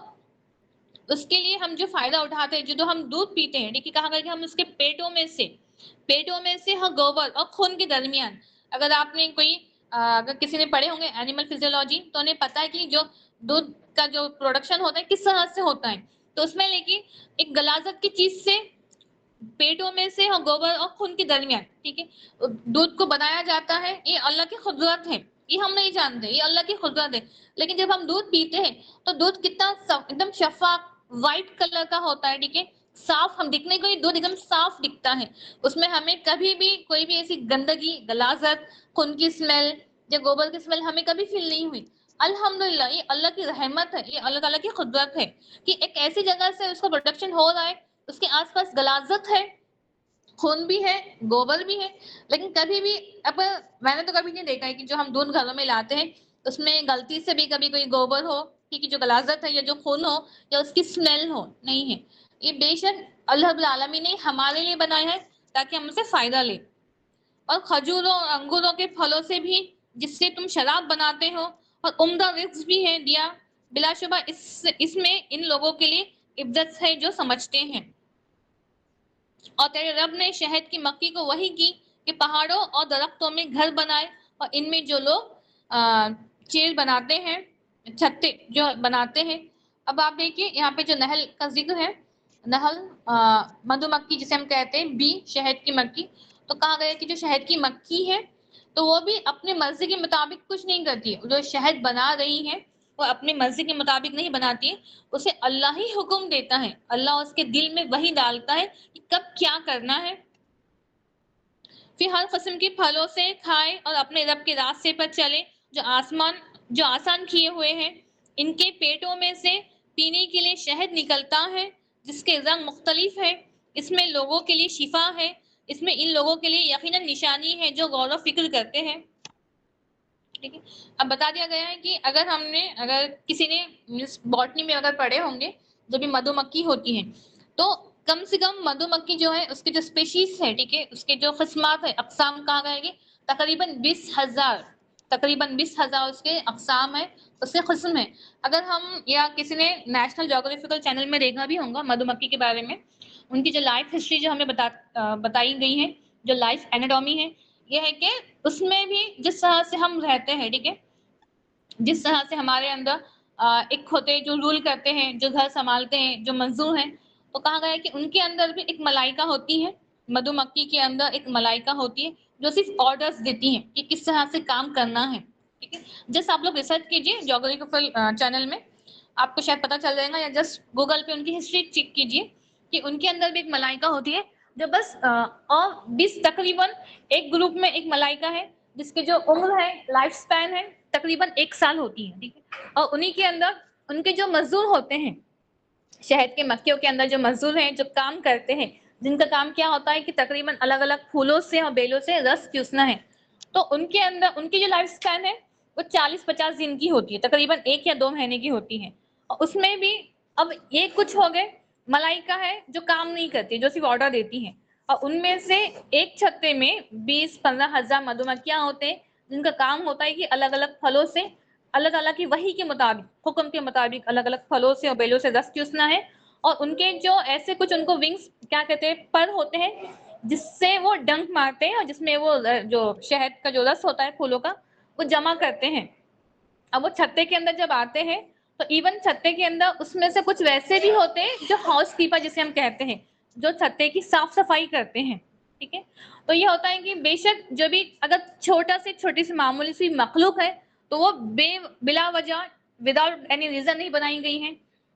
اس کے لیے ہم جو فائدہ اٹھاتے ہیں، جو ہم دودھ پیتے ہیں، ٹھیک ہے، کہا گیا کہ ہم اس کے پیٹوں میں سے ہاں گوبر اور خون کے درمیان۔ اگر آپ نے کوئی اگر کسی نے پڑھے ہوں گے اینیمل فزیولوجی تو انہیں پتا ہے کہ جو دودھ کا جو پروڈکشن ہوتا ہے کس طرح سے ہوتا ہے، تو اس میں لیکن ایک غلاظت کی چیز سے پیٹوں میں سے اور گوبر اور خون کے درمیان، ٹھیک ہے، دودھ کو بنایا جاتا ہے۔ یہ اللہ کی قدرت ہے، یہ ہم نہیں جانتے، یہ اللہ کی قدرت ہے۔ لیکن جب ہم دودھ پیتے ہیں تو دودھ کتنا ایک دم شفاف وائٹ کلر کا ہوتا ہے، ٹھیک ہے، صاف، ہم دکھنے کو دودھ ایک دم صاف دکھتا ہے، اس میں ہمیں کبھی بھی کوئی بھی ایسی گندگی، غلاظت، خون کی اسمیل یا گوبر کی اسمیل ہمیں کبھی فیل نہیں ہوئی۔ الحمدللہ یہ اللہ کی رحمت ہے، یہ اللہ تعالیٰ کی قدرت ہے کہ ایک ایسی جگہ سے اس کا پروڈکشن ہو رہا ہے، اس کے آس پاس غلاظت ہے، خون بھی ہے، گوبر بھی ہے، لیکن کبھی بھی اب میں نے تو کبھی نہیں دیکھا ہے کہ جو ہم دودھ گھروں میں لاتے ہیں اس میں غلطی سے بھی کبھی کوئی گوبر ہو، ٹھیک ہے، جو غلاظت ہے یا جو خون ہو یا اس کی اسمیل ہو، نہیں ہے۔ یہ بے شک اللہ رب العالمین نے ہمارے لیے بنایا ہے تاکہ ہم اسے فائدہ لیں۔ اور کھجوروں اور انگوروں کے پھلوں سے بھی جس سے تم شراب بناتے ہو، اور عمدہ رزق بھی ہے دیا، بلا شبہ اس میں ان لوگوں کے لیے عزت ہے جو سمجھتے ہیں۔ اور تیرے رب نے شہد کی مکھی کو وحی کی کہ پہاڑوں اور درختوں میں گھر بنائے، اور ان میں جو لوگ چیر بناتے ہیں، چھتے جو بناتے ہیں۔ اب آپ دیکھیے یہاں پہ جو نحل کا ذکر ہے، نحل مدھو مکھی جسے ہم کہتے ہیں، بی شہد کی مکھی، تو کہا گیا کہ جو شہد کی مکھی ہے تو وہ بھی اپنے مرضی کے مطابق کچھ نہیں کرتی ہے، جو شہد بنا رہی ہے وہ اپنے مرضی کے مطابق نہیں بناتی ہے، اسے اللہ ہی حکم دیتا ہے، اللہ اس کے دل میں وہی ڈالتا ہے کہ کب کیا کرنا ہے۔ پھر ہر قسم کے پھلوں سے کھائے اور اپنے رب کے راستے پر چلے جو آسان کیے ہوئے ہیں۔ ان کے پیٹوں میں سے پینے کے لیے شہد نکلتا ہے جس کے رنگ مختلف ہے، اس میں لوگوں کے لیے شفا ہے، اس میں ان لوگوں کے لیے یقیناً نشانی ہے جو غور و فکر کرتے ہیں۔ ٹھیک ہے، اب بتا دیا گیا ہے کہ اگر کسی نے باٹنی میں اگر پڑھے ہوں گے، جو بھی مدھو مکھی ہوتی ہیں، تو کم سے کم مدھو مکھی جو ہے اس کے جو اسپیشیز ہے، ٹھیک ہے، اس کے جو قسمات ہے، اقسام کہا گیا ہے کہ تقریباً 20,000 اس کے اقسام ہے، اس کے قسم ہے۔ اگر ہم یا کسی نے نیشنل جیوگرافیکل چینل میں دیکھا بھی ہوگا مدھو مکھی کے بارے میں، ان کی جو لائف ہسٹری جو ہمیں بتائی گئی ہے، جو لائف ایناٹومی ہے، یہ ہے کہ اس میں بھی جس طرح سے ہم رہتے ہیں، ٹھیک ہے، جس طرح سے ہمارے اندر ایک ہوتے جو رول کرتے ہیں، جو گھر سنبھالتے ہیں، جو مزدور ہیں، تو کہا گیا ہے کہ ان کے اندر بھی ایک ملائکہ ہوتی ہے، مدھو مکھی کے اندر ایک ملائکہ ہوتی ہے جو صرف آرڈرز دیتی ہیں کہ کس طرح سے کام کرنا ہے. ٹھیک ہے، جس آپ لوگ ریسرچ کیجیے جیوگرافیکل چینل میں، آپ کو شاید پتہ چل جائے گا، یا جسٹ گوگل پہ ان کی ہسٹری چیک کیجیے کہ ان کے اندر بھی ایک ملائکہ ہوتی ہے جو بس اور 20 تقریباً ایک گروپ میں ایک ملائکہ ہے جس کی جو عمر ہے، لائف سپین ہے، تقریباً 1 سال ہوتی ہے. ٹھیک ہے، اور انہی کے اندر ان کے جو مزدور ہوتے ہیں، شہد کے مکھیوں کے اندر جو مزدور ہیں، جو کام کرتے ہیں، جن کا کام کیا ہوتا ہے کہ تقریباً الگ الگ پھولوں سے اور بیلوں سے رس چوسنا ہے، تو ان کے اندر ان کی جو لائف سپین ہے وہ 40-50 دن کی ہوتی ہے، تقریباً 1 یا 2 مہینے کی ہوتی ہے. اور اس میں بھی اب یہ کچھ ہو گئے ملائکہ ہے جو کام نہیں کرتی، جو صرف آرڈر دیتی ہیں، اور ان میں سے ایک چھتے میں 20-15 ہزار مدھو مکھیاں ہوتے ہیں جن کا کام ہوتا ہے کہ الگ الگ پھلوں سے، اللہ تعالیٰ کی وحی کے مطابق، حکم کے مطابق الگ الگ پھلوں سے اور بیلوں سے رس چوسنا ہے. اور ان کے جو ایسے کچھ ان کو ونگز کیا کہتے ہیں، پر ہوتے ہیں جس سے وہ ڈنک مارتے ہیں اور جس میں وہ جو شہد کا جو رس ہوتا ہے پھولوں کا وہ جمع کرتے ہیں. اب وہ چھتے کے اندر جب آتے ہیں تو ایون چھتے کے اندر اس میں سے کچھ ویسے بھی ہوتے ہیں جو ہاؤس کیپر جسے ہم کہتے ہیں، جو چھتے کی صاف صفائی کرتے ہیں. ٹھیک ہے، تو یہ ہوتا ہے کہ بے شک جو بھی اگر چھوٹا سے چھوٹی سی معمولی سی مخلوق ہے تو وہ بلا وجہ وداؤٹ اینی ریزن نہیں بنائی گئی ہیں،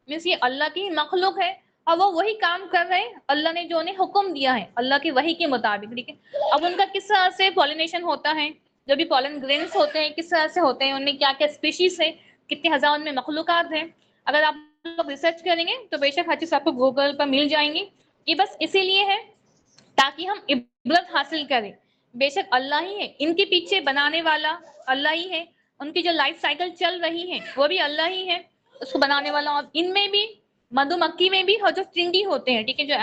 مینس یہ اللہ کی مخلوق ہے اور وہ وہی کام کر رہے ہیں اللہ نے جو انہیں حکم دیا ہے اللہ کی وحی کے مطابق. ٹھیک ہے، اب ان کا کس طرح سے پالینیشن ہوتا ہے، جو بھی پالن گرینس ہوتے ہیں کس طرح سے ہوتے ہیں، ان میں کیا کیا اسپیشیز ہے، کتنے ہزار ان میں مخلوقات ہیں، اگر آپ لوگ ریسرچ کریں گے تو بے شک ہر چیز آپ کو گوگل پر مل جائیں گی. یہ بس اسی لیے ہے تاکہ ہم عبرت حاصل کریں. بے شک اللہ ہی ہے ان کے پیچھے بنانے والا، اللہ ہی ہے ان کی جو لائف سائیکل چل رہی ہے وہ بھی اللہ ہی ہے اس کو بنانے والا. اور ان میں بھی مدھو مکھی میں بھی جو چنڈی ہوتے ہیں، ٹھیک ہے، جو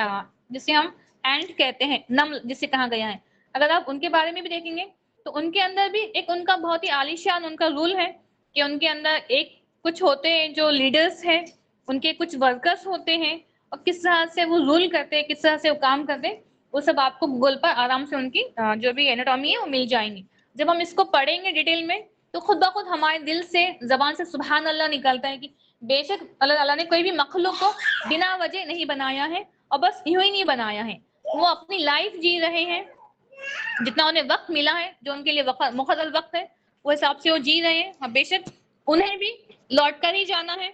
جسے ہم اینٹ کہتے ہیں، نمل جسے کہا گیا ہے، اگر آپ ان کے بارے میں بھی دیکھیں گے تو ان کے اندر بھی ایک ان کا بہت ہی عالیشان ان کا رول ہے کہ ان کے اندر ایک کچھ ہوتے ہیں جو لیڈرز ہیں، ان کے کچھ ورکرز ہوتے ہیں، اور کس طرح سے وہ رول کرتے ہیں، کس طرح سے وہ کام کرتے ہیں، وہ سب آپ کو گوگل پر آرام سے ان کی جو بھی ایناٹومی ہے وہ مل جائیں گی. جب ہم اس کو پڑھیں گے ڈیٹیل میں تو خود بخود ہمارے دل سے، زبان سے سبحان اللہ نکلتا ہے کہ بے شک اللہ تعالیٰ نے کوئی بھی مخلوق کو بنا وجہ نہیں بنایا ہے اور بس یوں ہی نہیں بنایا ہے، وہ اپنی لائف جی رہے ہیں، جتنا انہیں وقت ملا ہے جو ان کے لیے مقرر وقت ہے وہ حساب سے وہ جی رہے ہیں. اور بے شک انہیں بھی لوٹ کر ہی جانا ہے،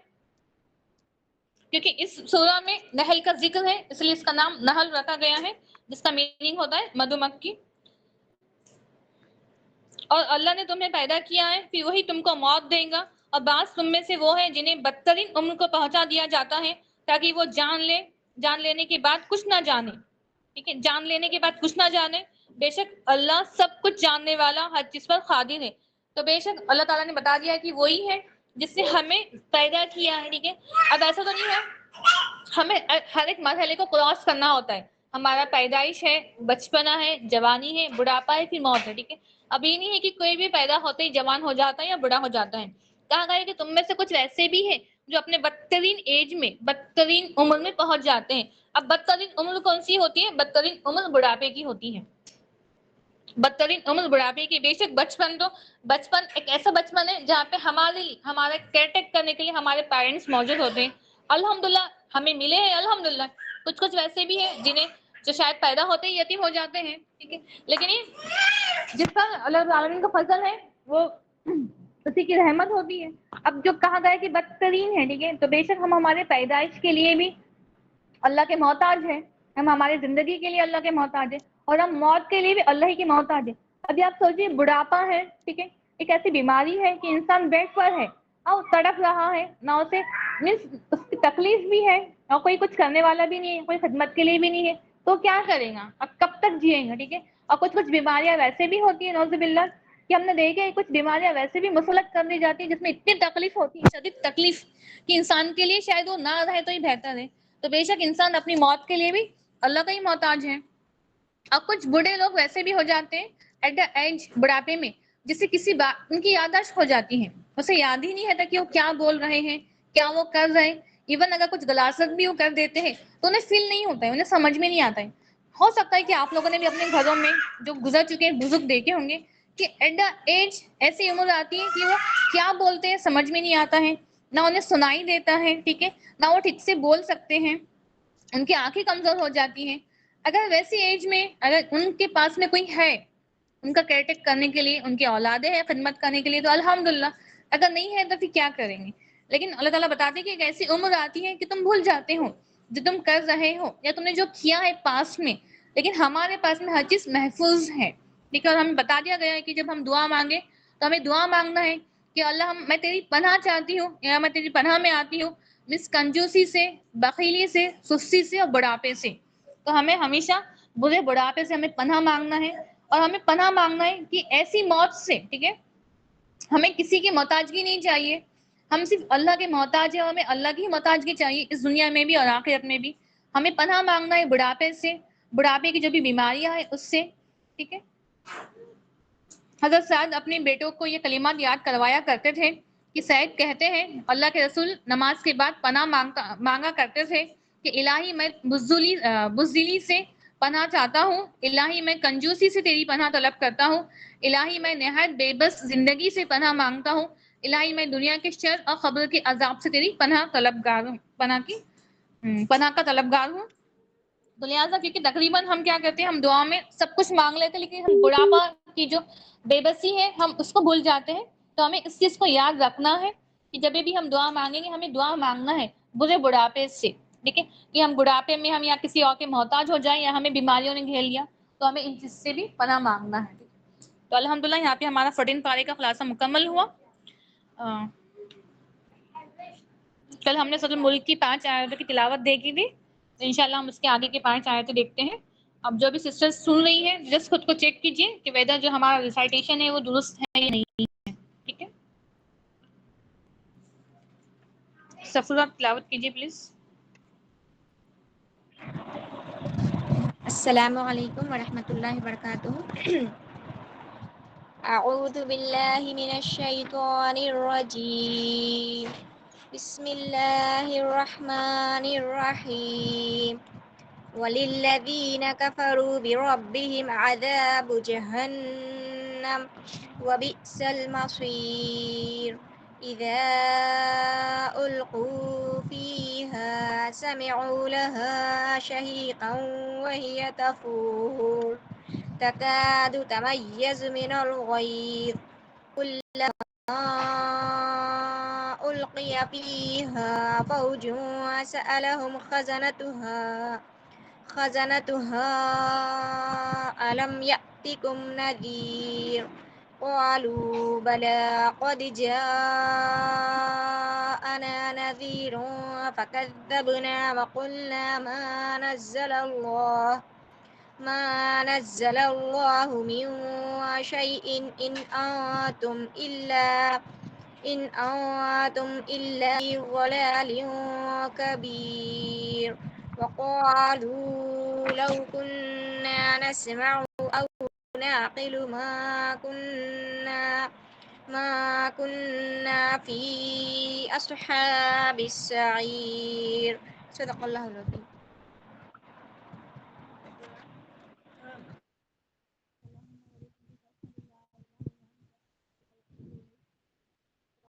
کیونکہ اس سورہ میں نحل کا ذکر ہے اس لیے اس کا نام نحل رکھا گیا ہے جس کا میننگ ہوتا ہے مدھو مکھی. اور اللہ نے تمہیں پیدا کیا ہے پھر وہی تم کو موت دے گا، اور بعض تم میں سے وہ ہیں جنہیں بدترین عمر کو پہنچا دیا جاتا ہے تاکہ وہ جان لینے کے بعد کچھ نہ جانے. ٹھیک ہے، جان لینے کے بعد کچھ نہ جانے. بے شک اللہ سب کچھ جاننے والا، ہر چیز پر قادر ہے. تو بے شک اللہ تعالیٰ نے بتا دیا ہے کہ وہی ہے جس نے ہمیں پیدا کیا ہے. ٹھیک ہے، اب ایسا تو نہیں ہے، ہمیں ہر ایک مرحلے کو کراس کرنا ہوتا ہے. ہمارا پیدائش ہے، بچپنا ہے، جوانی ہے، بڑھاپا ہے، پھر موت ہے. ٹھیک ہے، اب یہ نہیں ہے کہ کوئی بھی پیدا ہوتے ہی جوان ہو جاتا ہے یا بڑا ہو جاتا ہے. کہا گیا ہے کہ تم میں سے کچھ ایسے بھی ہیں جو اپنے بدترین ایج میں، بدترین عمر میں پہنچ جاتے ہیں. اب بدترین عمر کون سی ہوتی ہے؟ بدترین عمر بڑھاپے کی ہوتی ہے. بدترین عمر بڑھاپے کی. بے شک بچپن ایک ایسا بچپن ہے جہاں پہ ہمارے کیئر ٹیک کرنے کے لیے ہمارے پیرنٹس موجود ہوتے ہیں. الحمدللہ ہمیں ملے ہیں الحمدللہ. کچھ ویسے بھی ہیں جنہیں جو شاید پیدا ہوتے ہی یتیم ہو جاتے ہیں. ٹھیک ہے، لیکن یہ جس پر اللہ العالمین کا فضل ہے وہ اسی کی رحمت ہوتی ہے. اب جو کہا گیا کہ بدترین ہے، ٹھیک ہے، تو بے شک ہم ہمارے پیدائش کے لیے بھی اللہ کے محتاج ہیں، ہم ہماری زندگی کے لیے اللہ کے محتاج ہیں، اور ہم موت کے لیے بھی اللہ ہی کے محتاج ہیں. ابھی آپ سوچیے بڑھاپا ہے، ٹھیک ہے، ایک ایسی بیماری ہے کہ انسان بیڈ پر ہے اور تڑپ رہا ہے، نہ اسے مینس اس کی تکلیف بھی ہے اور کوئی کچھ کرنے والا بھی نہیں ہے، کوئی خدمت کے لیے بھی نہیں ہے، تو کیا کرے گا؟ اب کب تک جیئیں گا؟ ٹھیک ہے، اور کچھ بیماریاں ویسے بھی ہوتی ہیں نعوذ باللہ کہ ہم نے دیکھے کچھ بیماریاں ویسے بھی مسلط کر دی جاتی ہیں جس میں اتنی تکلیف ہوتی ہے، شدید تکلیف، کہ انسان کے لیے شاید وہ نہ رہے تو ہی بہتر ہے. تو بے شک انسان اپنی موت کے لیے بھی اللہ کا ہی محتاج ہے. اور کچھ بوڑھے لوگ ویسے بھی ہو جاتے ہیں ایٹ دا ایج، بڑھاپے میں، جس سے کسی بات ان کی یادداشت کھو جاتی ہے، اسے یاد ہی نہیں رہتا کہ وہ کیا بول رہے ہیں، کیا وہ کر رہے ہیں. ایون اگر کچھ غلاظت بھی وہ کر دیتے ہیں تو انہیں فیل نہیں ہوتا ہے، انہیں سمجھ میں نہیں آتا ہے. ہو سکتا ہے کہ آپ لوگوں نے بھی اپنے گھروں میں جو گزر چکے ہیں بزرگ دیکھے ہوں گے کہ ایٹ دا ایج ایسی عمر آتی ہے کہ وہ کیا بولتے ہیں سمجھ میں نہیں آتا ہے، نہ انہیں سنائی دیتا ہے، ٹھیک ہے، نہ وہ ٹھیک سے بول سکتے ہیں، ان کی آنکھیں کمزور ہو جاتی ہیں. اگر ویسی ایج میں اگر ان کے پاس میں کوئی ہے ان کا کیئر ٹیک کرنے کے لیے، ان کی اولادیں ہیں خدمت کرنے کے لیے، تو الحمدللہ. اگر نہیں ہے تو پھر کیا کریں گے؟ لیکن اللہ تعالیٰ بتاتے ہیں کہ ایک ایسی عمر آتی ہے کہ تم بھول جاتے ہو جو تم کر رہے ہو یا تم نے جو کیا ہے پاس میں، لیکن ہمارے پاس میں ہر چیز محفوظ ہے، ٹھیک ہے. اور ہمیں بتا دیا گیا ہے کہ جب ہم دعا مانگے تو ہمیں دعا مانگنا ہے کہ اللہ میں تیری پناہ چاہتی ہوں، یا میں تیری پناہ میں آتی ہوں مس کنجوسی سے، بخیلی سے، سستی سے اور بڑھاپے سے. تو ہمیں ہمیشہ برے بڑھاپے سے ہمیں پناہ مانگنا ہے، اور ہمیں پناہ مانگنا ہے کہ ایسی موت سے، ٹھیک ہے، ہمیں کسی کی محتاجگی نہیں چاہیے، ہم صرف اللہ کے محتاج ہیں، اور ہمیں اللہ کی ہی محتاجگی چاہیے اس دنیا میں بھی اور آخرت میں بھی. ہمیں پناہ مانگنا ہے بڑھاپے سے، بڑھاپے کی جو بھی بیماریاں ہیں اس سے، ٹھیک ہے. حضرت سعد اپنے بیٹوں کو یہ کلمات یاد کروایا کرتے تھے کہ سعید کہتے ہیں اللہ کے رسول نماز کے بعد پناہ مانگا کرتے تھے کہ الہی میں بزدلی سے پناہ چاہتا ہوں، الہی میں کنجوسی سے تیری پناہ طلب کرتا ہوں، الہی میں نہایت بے بس زندگی سے پناہ مانگتا ہوں، الہی میں دنیا کے شر اور قبر کے عذاب سے تیری پناہ طلبگار ہوں، پناہ کا طلبگار ہوں. تو لہٰذا کیونکہ تقریباً ہم کیا کرتے ہیں، ہم دعا میں سب کچھ مانگ لیتے ہیں، لیکن ہم بڑھاپا کی جو بے بسی ہے ہم اس کو بھول جاتے ہیں. تو ہمیں اس چیز کو یاد رکھنا ہے کہ جب بھی ہم دعا مانگیں گے ہمیں دعا مانگنا ہے برے بڑھاپے سے، ٹھیک ہے، کہ ہم بڑھاپے میں ہم یا کسی اور کے محتاج ہو جائیں یا ہمیں بیماریوں نے گھیر لیا، تو ہمیں ان چیز سے بھی پناہ مانگنا ہے. تو الحمدللہ یہاں پہ ہمارا 14 پارے کا خلاصہ مکمل ہوا. کل ہم نے سورۃ الملک کی 5 آیتوں کی تلاوت دیکھی تھی، تو انشاءاللہ ہم اس کے آگے کی 5 آیتیں دیکھتے ہیں. اب جو بھی سسٹر سن رہی ہے جسٹ خود کو چیک کیجیے کہ ویدر جو ہمارا ریسائٹیشن ہے وہ درست ہے یا نہیں ہے، ٹھیک ہے. سفورہ تلاوت کیجیے پلیز. السلام علیکم ورحمۃ اللہ وبرکاتہ. اعوذ باللہ من الشیطان الرجیم. بسم اللہ الرحمن الرحیم. وَلِلَّذِينَ كَفَرُوا بِرَبِّهِمْ عَذَابُ جَهَنَّمَ وَبِئْسَ الْمَصِيرُ. إِذَا أُلْقُوا فِيهَا سَمِعُوا لَهَا شَهِيقًا وَهِيَ تَفُورُ تَكَادُ تَمَيَّزُ مِنَ الْغَيْظِ كُلَّمَا أُلْقِيَ فِيهَا فَوْجٌ سَأَلَهُمْ خزنتها ألم يأتكم نذير قالوا بلى قد جاءنا نذير فكذبنا وقلنا ما نزل الله من شيء إن أنتم إلا في ضلال كبير. وقالوا لو كنا نسمع أو نعقل ما كنا في أصحاب السعير. صدق الله العظيم.